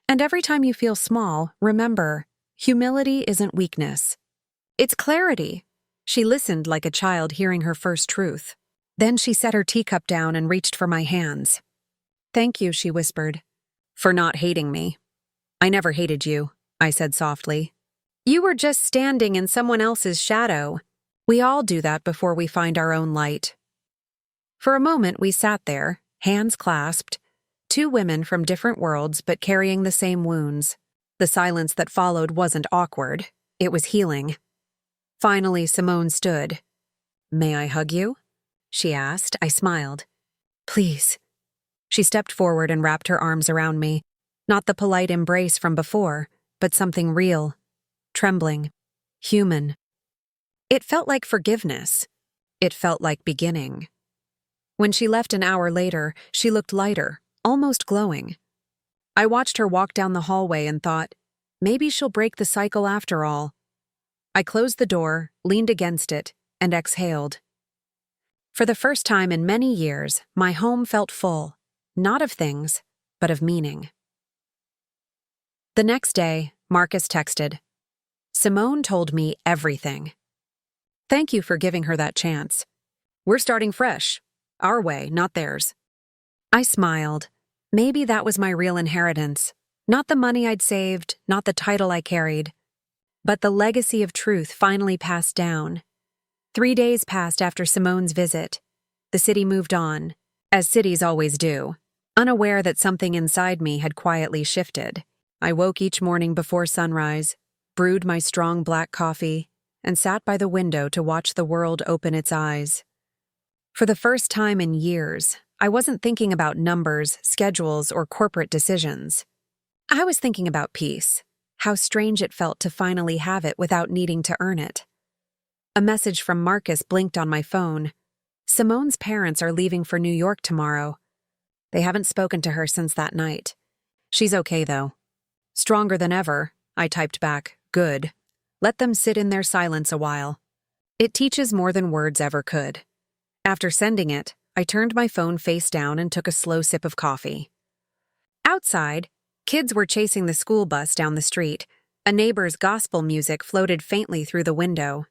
And every time you feel small, remember, humility isn't weakness. It's clarity. She listened like a child hearing her first truth. Then she set her teacup down and reached for my hands. Thank you, she whispered, for not hating me. I never hated you, I said softly. You were just standing in someone else's shadow. We all do that before we find our own light. For a moment, we sat there, hands clasped, two women from different worlds but carrying the same wounds. The silence that followed wasn't awkward. It was healing. Finally, Simone stood. May I hug you? She asked. I smiled. Please. She stepped forward and wrapped her arms around me. Not the polite embrace from before, but something real, trembling, human. It felt like forgiveness. It felt like beginning. When she left an hour later, she looked lighter, almost glowing. I watched her walk down the hallway and thought, maybe she'll break the cycle after all. I closed the door, leaned against it, and exhaled. For the first time in many years, my home felt full, not of things, but of meaning. The next day, Marcus texted. Simone told me everything. Thank you for giving her that chance. We're starting fresh. Our way, not theirs. I smiled. Maybe that was my real inheritance. Not the money I'd saved, not the title I carried, but the legacy of truth finally passed down. 3 days passed after Simone's visit. The city moved on, as cities always do, unaware that something inside me had quietly shifted. I woke each morning before sunrise, brewed my strong black coffee, and sat by the window to watch the world open its eyes. For the first time in years, I wasn't thinking about numbers, schedules, or corporate decisions. I was thinking about peace, how strange it felt to finally have it without needing to earn it. A message from Marcus blinked on my phone. Simone's parents are leaving for New York tomorrow. They haven't spoken to her since that night. She's okay, though. Stronger than ever, I typed back, good. Let them sit in their silence a while. It teaches more than words ever could. After sending it, I turned my phone face down and took a slow sip of coffee. Outside, kids were chasing the school bus down the street. A neighbor's gospel music floated faintly through the window.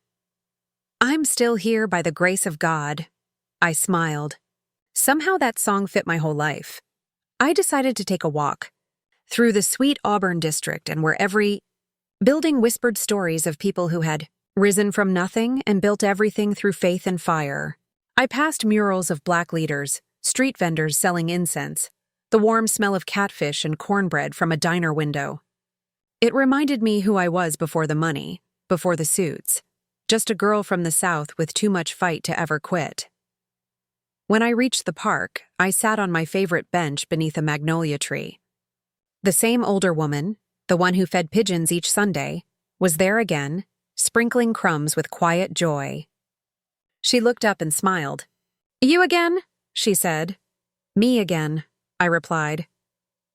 I'm still here by the grace of God. I smiled. Somehow that song fit my whole life. I decided to take a walk through the sweet Auburn district and where every building whispered stories of people who had risen from nothing and built everything through faith and fire. I passed murals of Black leaders, street vendors selling incense, the warm smell of catfish and cornbread from a diner window. It reminded me who I was before the money, before the suits. Just a girl from the South with too much fight to ever quit. When I reached the park, I sat on my favorite bench beneath a magnolia tree. The same older woman, the one who fed pigeons each Sunday, was there again, sprinkling crumbs with quiet joy. She looked up and smiled. "You again?" she said. "Me again," I replied.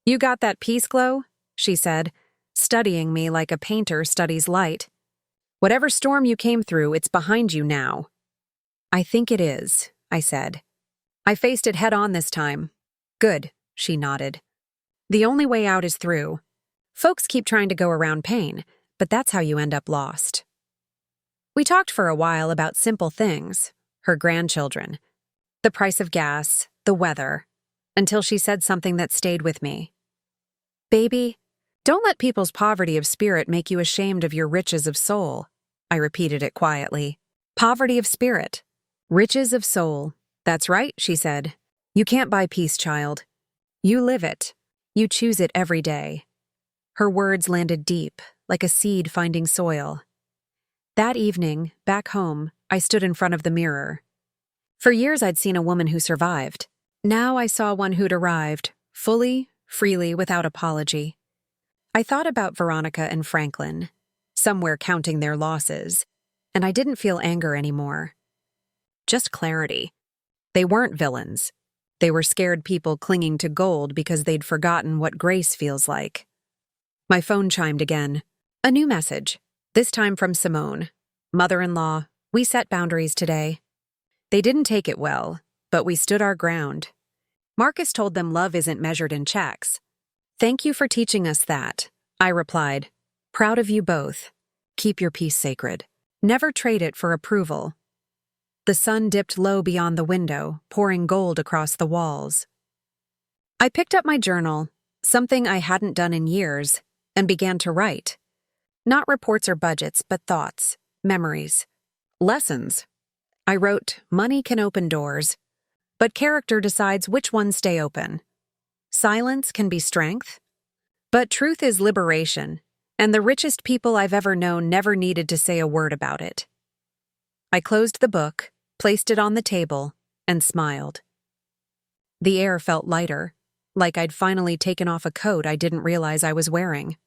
"You got that peace glow?" she said, studying me like a painter studies light. "Whatever storm you came through, it's behind you now." "I think it is," I said. "I faced it head on this time." "Good," she nodded. "The only way out is through. Folks keep trying to go around pain, but that's how you end up lost." We talked for a while about simple things, her grandchildren, the price of gas, the weather, until she said something that stayed with me. "Baby, don't let people's poverty of spirit make you ashamed of your riches of soul." I repeated it quietly. "Poverty of spirit, riches of soul. That's right," she said. "You can't buy peace, child. You live it. You choose it every day." Her words landed deep, like a seed finding soil. That evening, back home, I stood in front of the mirror. For years I'd seen a woman who survived. Now I saw one who'd arrived, fully, freely, without apology. I thought about Veronica and Franklin, somewhere counting their losses, and I didn't feel anger anymore. Just clarity. They weren't villains. They were scared people clinging to gold because they'd forgotten what grace feels like. My phone chimed again. A new message, this time from Simone. "Mother-in-law, we set boundaries today." They didn't take it well, but we stood our ground. Marcus told them love isn't measured in checks. "Thank you for teaching us that," I replied. "Proud of you both. Keep your peace sacred. Never trade it for approval." The sun dipped low beyond the window, pouring gold across the walls. I picked up my journal, something I hadn't done in years, and began to write. Not reports or budgets, but thoughts, memories, lessons. I wrote, "Money can open doors, but character decides which ones stay open. Silence can be strength, but truth is liberation, and the richest people I've ever known never needed to say a word about it." I closed the book, placed it on the table, and smiled. The air felt lighter, like I'd finally taken off a coat I didn't realize I was wearing.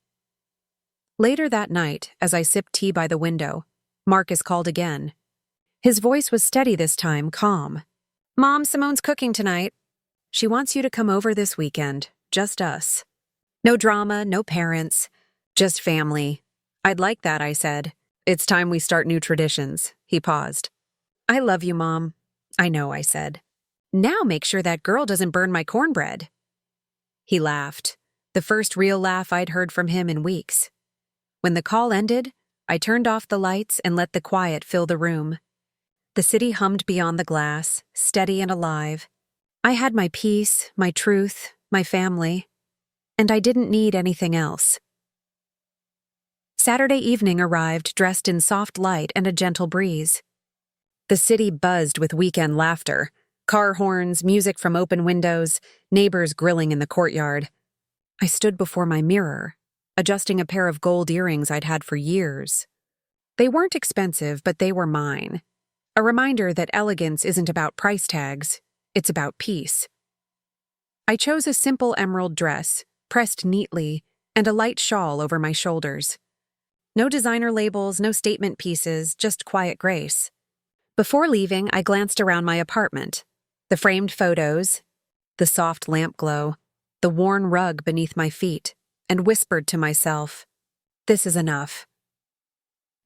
Later that night, as I sipped tea by the window, Marcus called again. His voice was steady this time, calm. "Mom, Simone's cooking tonight. She wants you to come over this weekend, just us. No drama, no parents, just family." "I'd like that," I said. "It's time we start new traditions." He paused. "I love you, Mom." "I know," I said. "Now make sure that girl doesn't burn my cornbread." He laughed, the first real laugh I'd heard from him in weeks. When the call ended, I turned off the lights and let the quiet fill the room. The city hummed beyond the glass, steady and alive. I had my peace, my truth, my family, and I didn't need anything else. Saturday evening arrived dressed in soft light and a gentle breeze. The city buzzed with weekend laughter, car horns, music from open windows, neighbors grilling in the courtyard. I stood before my mirror, adjusting a pair of gold earrings I'd had for years. They weren't expensive, but they were mine. A reminder that elegance isn't about price tags, it's about peace. I chose a simple emerald dress, pressed neatly, and a light shawl over my shoulders. No designer labels, no statement pieces, just quiet grace. Before leaving, I glanced around my apartment. The framed photos, the soft lamp glow, the worn rug beneath my feet, and whispered to myself, "This is enough."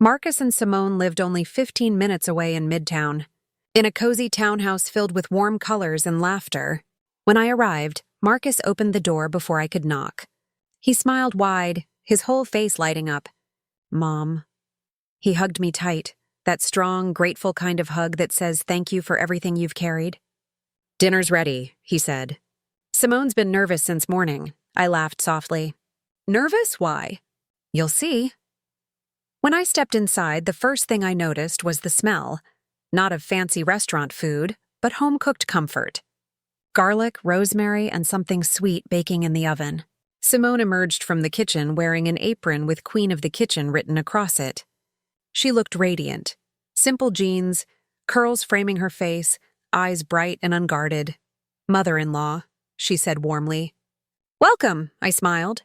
Marcus and Simone lived only 15 minutes away in Midtown, in a cozy townhouse filled with warm colors and laughter. When I arrived, Marcus opened the door before I could knock. He smiled wide, his whole face lighting up. "Mom." He hugged me tight, that strong, grateful kind of hug that says thank you for everything you've carried. "Dinner's ready," he said. "Simone's been nervous since morning." I laughed softly. "Nervous? Why?" "You'll see." When I stepped inside, the first thing I noticed was the smell, not of fancy restaurant food, but home-cooked comfort. Garlic, rosemary, and something sweet baking in the oven. Simone emerged from the kitchen wearing an apron with Queen of the Kitchen written across it. She looked radiant. Simple jeans, curls framing her face, eyes bright and unguarded. "Mother-in-law," she said warmly. "Welcome," I smiled.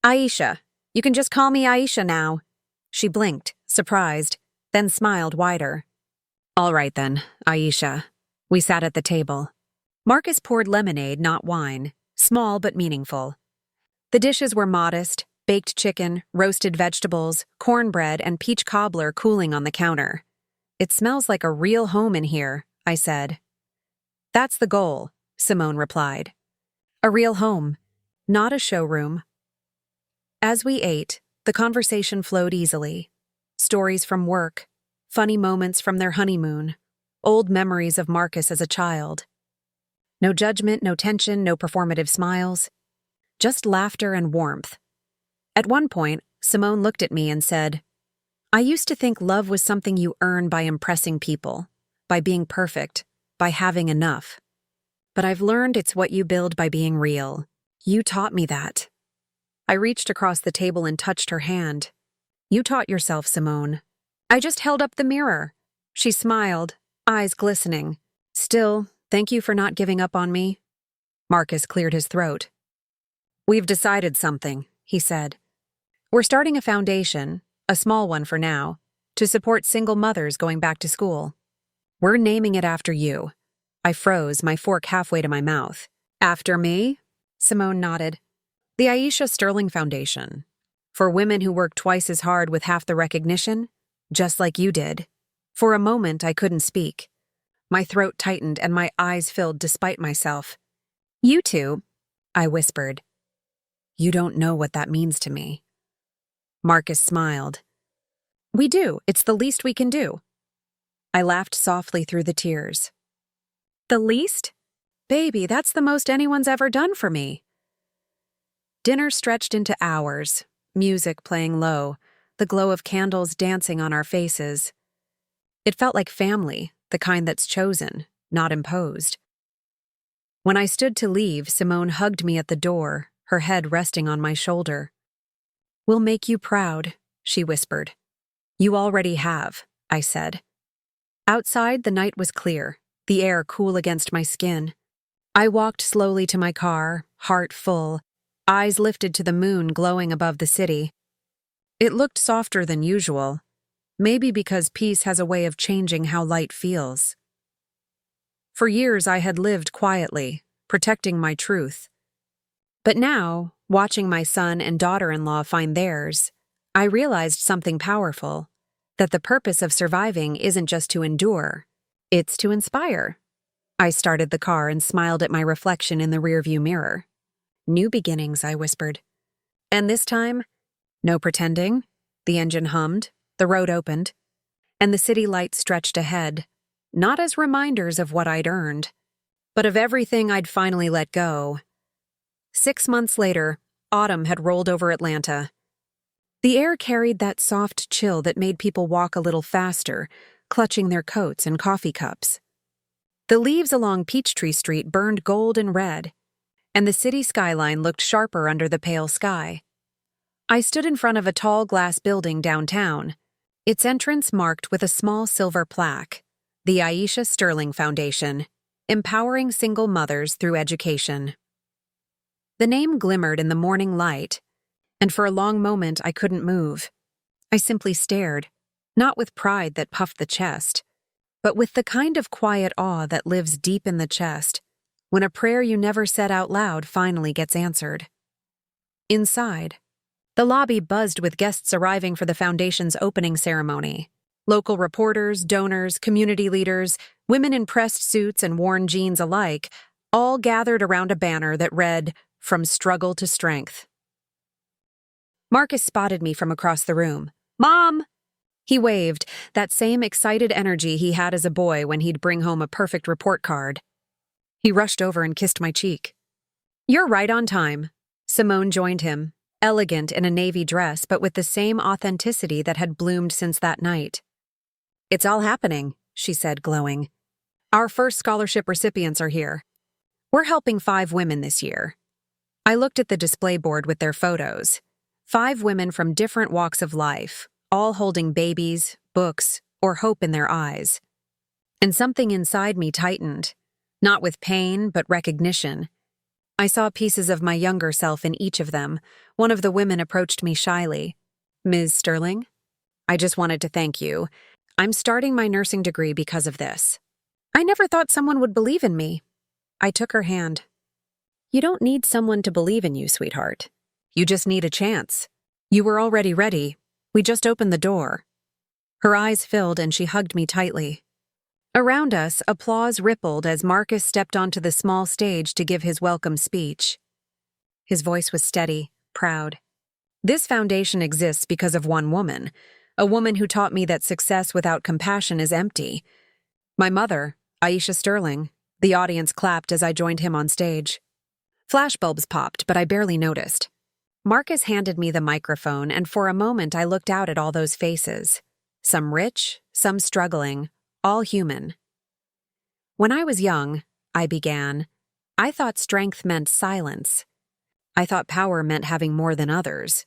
"Aisha. You can just call me Aisha now." She blinked, surprised, then smiled wider. "All right then, Aisha." We sat at the table. Marcus poured lemonade, not wine, small but meaningful. The dishes were modest: baked chicken, roasted vegetables, cornbread, and peach cobbler cooling on the counter. "It smells like a real home in here," I said. "That's the goal," Simone replied. "A real home, not a showroom." As we ate, the conversation flowed easily. Stories from work, funny moments from their honeymoon, old memories of Marcus as a child. No judgment, no tension, no performative smiles. Just laughter and warmth. At one point, Simone looked at me and said, "I used to think love was something you earn by impressing people, by being perfect, by having enough. But I've learned it's what you build by being real. You taught me that." I reached across the table and touched her hand. "You taught yourself, Simone." I just held up the mirror. She smiled, eyes glistening. "Still, thank you for not giving up on me." Marcus cleared his throat. "We've decided something," he said. "We're starting a foundation, a small one for now, to support single mothers going back to school. We're naming it after you." I froze, my fork halfway to my mouth. "After me?" Simone nodded. "The Aisha Sterling Foundation. For women who work twice as hard with half the recognition, just like you did." For a moment, I couldn't speak. My throat tightened and my eyes filled despite myself. "You two," I whispered. "You don't know what that means to me." Marcus smiled. "We do. It's the least we can do." I laughed softly through the tears. "The least? Baby, that's the most anyone's ever done for me." Dinner stretched into hours, music playing low, the glow of candles dancing on our faces. It felt like family, the kind that's chosen, not imposed. When I stood to leave, Simone hugged me at the door, her head resting on my shoulder. "We'll make you proud," she whispered. "You already have," I said. Outside, the night was clear, the air cool against my skin. I walked slowly to my car, heart full, eyes lifted to the moon glowing above the city. It looked softer than usual, maybe because peace has a way of changing how light feels. For years I had lived quietly, protecting my truth. But now, watching my son and daughter-in-law find theirs, I realized something powerful, that the purpose of surviving isn't just to endure, it's to inspire. I started the car and smiled at my reflection in the rearview mirror. "New beginnings," I whispered. And this time, no pretending. The engine hummed, the road opened, and the city lights stretched ahead, not as reminders of what I'd earned, but of everything I'd finally let go. 6 months later, autumn had rolled over Atlanta. The air carried that soft chill that made people walk a little faster, clutching their coats and coffee cups. The leaves along Peachtree Street burned gold and red, and the city skyline looked sharper under the pale sky. I stood in front of a tall glass building downtown, its entrance marked with a small silver plaque, the Aisha Sterling Foundation, empowering single mothers through education. The name glimmered in the morning light, and for a long moment I couldn't move. I simply stared, not with pride that puffed the chest, but with the kind of quiet awe that lives deep in the chest, when a prayer you never said out loud finally gets answered. Inside, the lobby buzzed with guests arriving for the foundation's opening ceremony. Local reporters, donors, community leaders, women in pressed suits and worn jeans alike, all gathered around a banner that read, "From Struggle to Strength." Marcus spotted me from across the room. "Mom!" He waved, that same excited energy he had as a boy when he'd bring home a perfect report card. He rushed over and kissed my cheek. "You're right on time." Simone joined him, elegant in a navy dress but with the same authenticity that had bloomed since that night. "It's all happening," she said, glowing. "Our first scholarship recipients are here. We're helping 5 women this year." I looked at the display board with their photos. 5 women from different walks of life, all holding babies, books, or hope in their eyes. And something inside me tightened, not with pain, but recognition. I saw pieces of my younger self in each of them. One of the women approached me shyly. "Ms. Sterling, I just wanted to thank you. I'm starting my nursing degree because of this. I never thought someone would believe in me." I took her hand. "You don't need someone to believe in you, sweetheart. You just need a chance. You were already ready. We just opened the door." Her eyes filled and she hugged me tightly. Around us, applause rippled as Marcus stepped onto the small stage to give his welcome speech. His voice was steady, proud. "This foundation exists because of one woman, a woman who taught me that success without compassion is empty. My mother, Aisha Sterling." The audience clapped as I joined him on stage. Flashbulbs popped, but I barely noticed. Marcus handed me the microphone, and for a moment I looked out at all those faces. Some rich, some struggling, all human. "When I was young," I began, "I thought strength meant silence. I thought power meant having more than others.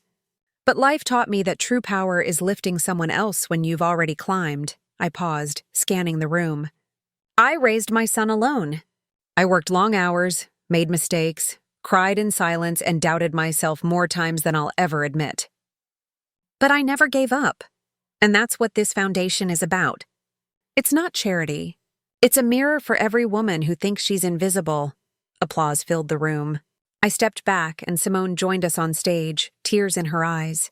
But life taught me that true power is lifting someone else when you've already climbed." I paused, scanning the room. "I raised my son alone. I worked long hours, made mistakes, cried in silence, and doubted myself more times than I'll ever admit. But I never gave up, and that's what this foundation is about. It's not charity. It's a mirror for every woman who thinks she's invisible." Applause filled the room. I stepped back, and Simone joined us on stage, tears in her eyes.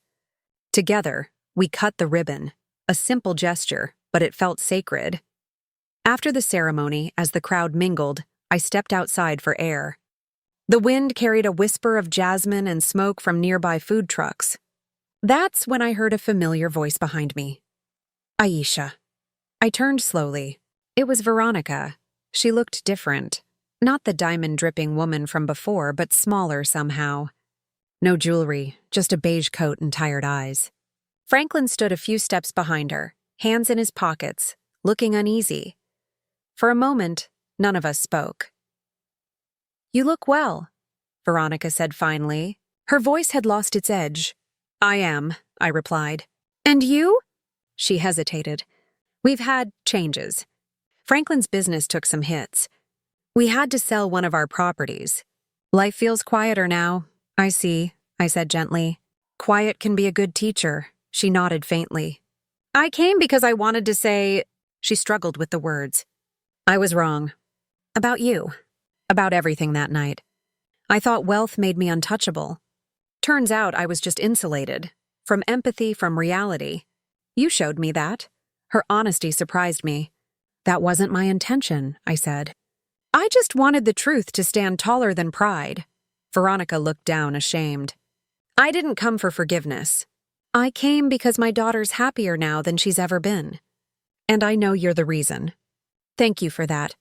Together, we cut the ribbon, a simple gesture, but it felt sacred. After the ceremony, as the crowd mingled, I stepped outside for air. The wind carried a whisper of jasmine and smoke from nearby food trucks. That's when I heard a familiar voice behind me. "Aisha." I turned slowly. It was Veronica. She looked different. Not the diamond-dripping woman from before, but smaller somehow. No jewelry, just a beige coat and tired eyes. Franklin stood a few steps behind her, hands in his pockets, looking uneasy. For a moment, none of us spoke. "You look well," Veronica said finally. Her voice had lost its edge. "I am," I replied. "And you?" She hesitated. "We've had changes. Franklin's business took some hits. We had to sell one of our properties. Life feels quieter now." "I see," I said gently. "Quiet can be a good teacher." She nodded faintly. "I came because I wanted to say—" She struggled with the words. "I was wrong. About you. About everything that night. I thought wealth made me untouchable. Turns out I was just insulated. From empathy, from reality. You showed me that." Her honesty surprised me. "That wasn't my intention," I said. "I just wanted the truth to stand taller than pride." Veronica looked down, ashamed. "I didn't come for forgiveness. I came because my daughter's happier now than she's ever been. And I know you're the reason. Thank you for that."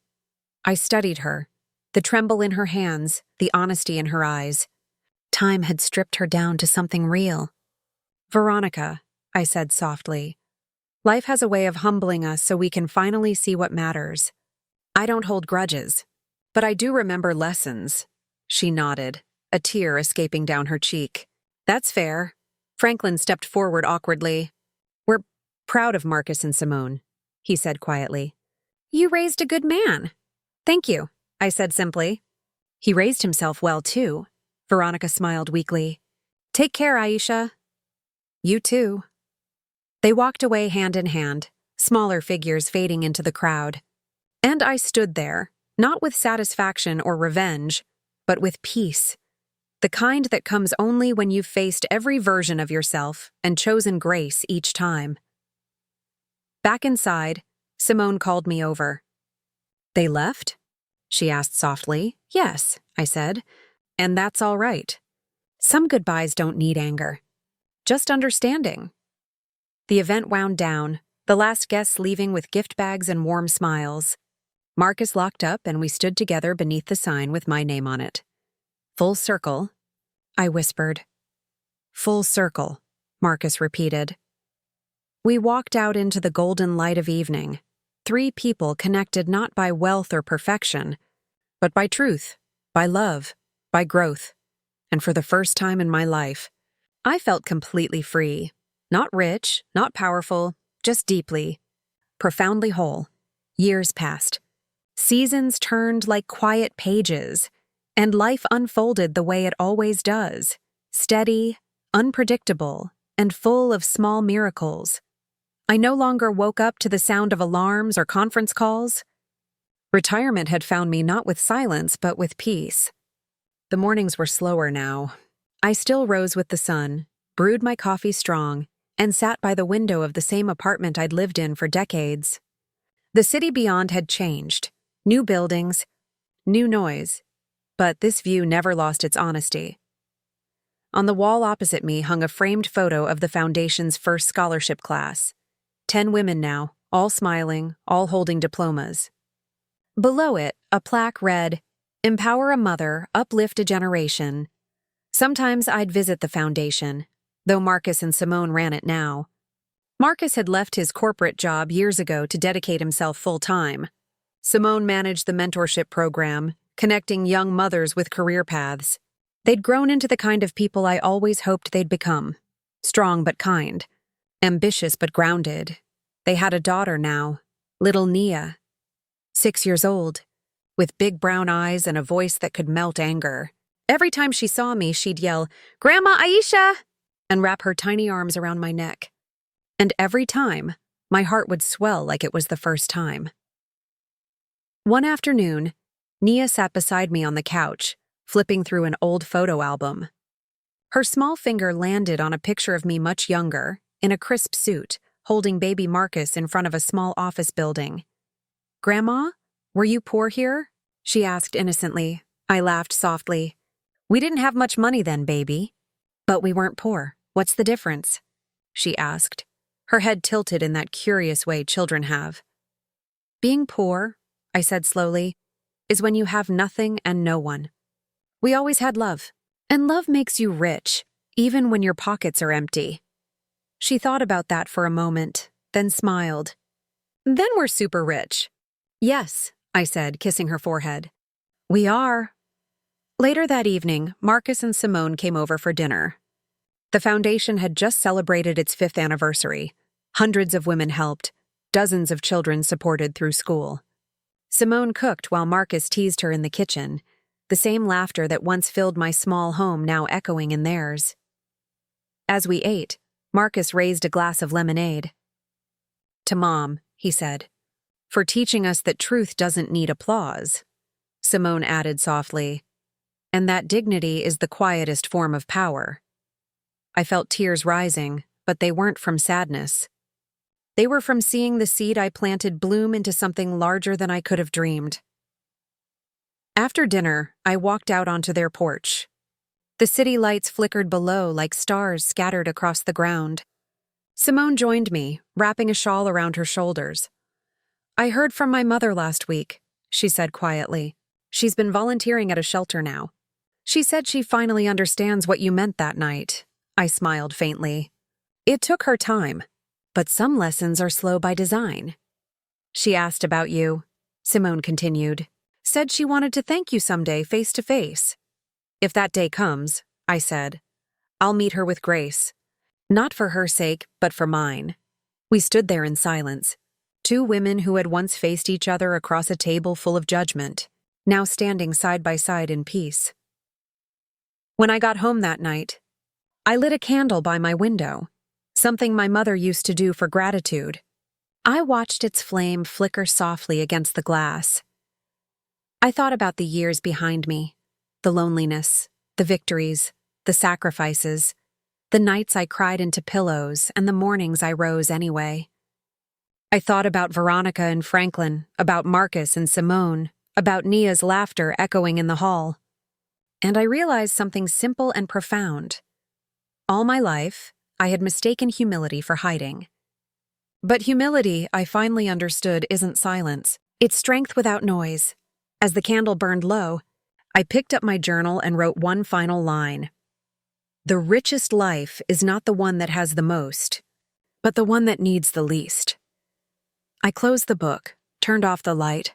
I studied her, the tremble in her hands, the honesty in her eyes. Time had stripped her down to something real. "Veronica," I said softly, "life has a way of humbling us so we can finally see what matters. I don't hold grudges, but I do remember lessons." She nodded, a tear escaping down her cheek. "That's fair." Franklin stepped forward awkwardly. "We're proud of Marcus and Simone," he said quietly. "You raised a good man." "Thank you," I said simply. "He raised himself well, too." Veronica smiled weakly. "Take care, Aisha." "You too." They walked away hand in hand, smaller figures fading into the crowd. And I stood there, not with satisfaction or revenge, but with peace. The kind that comes only when you've faced every version of yourself and chosen grace each time. Back inside, Simone called me over. "They left?" she asked softly. "Yes," I said. "And that's all right. Some goodbyes don't need anger. Just understanding." The event wound down, the last guests leaving with gift bags and warm smiles. Marcus locked up and we stood together beneath the sign with my name on it. "Full circle," I whispered. "Full circle," Marcus repeated. We walked out into the golden light of evening, 3 people connected not by wealth or perfection, but by truth, by love, by growth. and for the first time in my life, I felt completely free. Not rich, not powerful, just deeply, profoundly whole. Years passed. Seasons turned like quiet pages, and life unfolded the way it always does, steady, unpredictable, and full of small miracles. I no longer woke up to the sound of alarms or conference calls. Retirement had found me not with silence, but with peace. The mornings were slower now. I still rose with the sun, brewed my coffee strong, and sat by the window of the same apartment I'd lived in for decades. The city beyond had changed. New buildings, new noise, but this view never lost its honesty. On the wall opposite me hung a framed photo of the Foundation's first scholarship class. 10 women now, all smiling, all holding diplomas. Below it, a plaque read, "Empower a mother, uplift a generation." Sometimes I'd visit the foundation, though Marcus and Simone ran it now. Marcus had left his corporate job years ago to dedicate himself full-time. Simone managed the mentorship program, connecting young mothers with career paths. They'd grown into the kind of people I always hoped they'd become. Strong but kind. Ambitious but grounded. They had a daughter now, little Nia. 6 years old, with big brown eyes and a voice that could melt anger. Every time she saw me, she'd yell, "Grandma Aisha!" and wrap her tiny arms around my neck. And every time, my heart would swell like it was the first time. One afternoon, Nia sat beside me on the couch, flipping through an old photo album. Her small finger landed on a picture of me much younger, in a crisp suit, holding baby Marcus in front of a small office building. "Grandma, were you poor here?" she asked innocently. I laughed softly. "We didn't have much money then, baby." "But we weren't poor. What's the difference?" she asked, her head tilted in that curious way children have. "Being poor," I said slowly, "is when you have nothing and no one. We always had love, and love makes you rich, even when your pockets are empty." She thought about that for a moment, then smiled. "Then we're super rich." "Yes," I said, kissing her forehead. "We are." Later that evening, Marcus and Simone came over for dinner. The foundation had just celebrated its 5th anniversary. Hundreds of women helped, dozens of children supported through school. Simone cooked while Marcus teased her in the kitchen, the same laughter that once filled my small home now echoing in theirs. As we ate, Marcus raised a glass of lemonade. "To Mom," he said, "for teaching us that truth doesn't need applause." Simone added softly, "And that dignity is the quietest form of power." I felt tears rising, but they weren't from sadness. They were from seeing the seed I planted bloom into something larger than I could have dreamed. After dinner, I walked out onto their porch. The city lights flickered below like stars scattered across the ground. Simone joined me, wrapping a shawl around her shoulders. "I heard from my mother last week," she said quietly. "She's been volunteering at a shelter now. She said she finally understands what you meant that night." I smiled faintly. "It took her time, but some lessons are slow by design." "She asked about you," Simone continued. "Said she wanted to thank you someday face to face." "If that day comes," I said, "I'll meet her with grace. Not for her sake, but for mine." We stood there in silence. 2 women who had once faced each other across a table full of judgment, now standing side by side in peace. When I got home that night, I lit a candle by my window, something my mother used to do for gratitude. I watched its flame flicker softly against the glass. I thought about the years behind me, the loneliness, the victories, the sacrifices, the nights I cried into pillows and the mornings I rose anyway. I thought about Veronica and Franklin, about Marcus and Simone, about Nia's laughter echoing in the hall. And I realized something simple and profound. All my life, I had mistaken humility for hiding. But humility, I finally understood, isn't silence. It's strength without noise. As the candle burned low, I picked up my journal and wrote one final line. "The richest life is not the one that has the most, but the one that needs the least." I closed the book, turned off the light,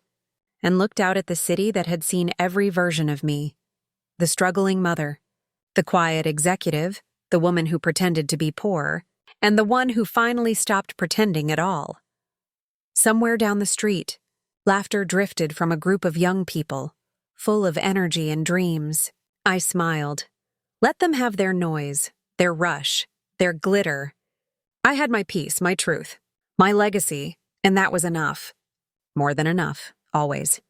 and looked out at the city that had seen every version of me. The struggling mother, The quiet executive, the woman who pretended to be poor, and the one who finally stopped pretending at all. Somewhere down the street, laughter drifted from a group of young people, full of energy and dreams. I smiled. Let them have their noise, their rush, their glitter. I had my piece, my truth, my legacy, and that was enough. More than enough, always.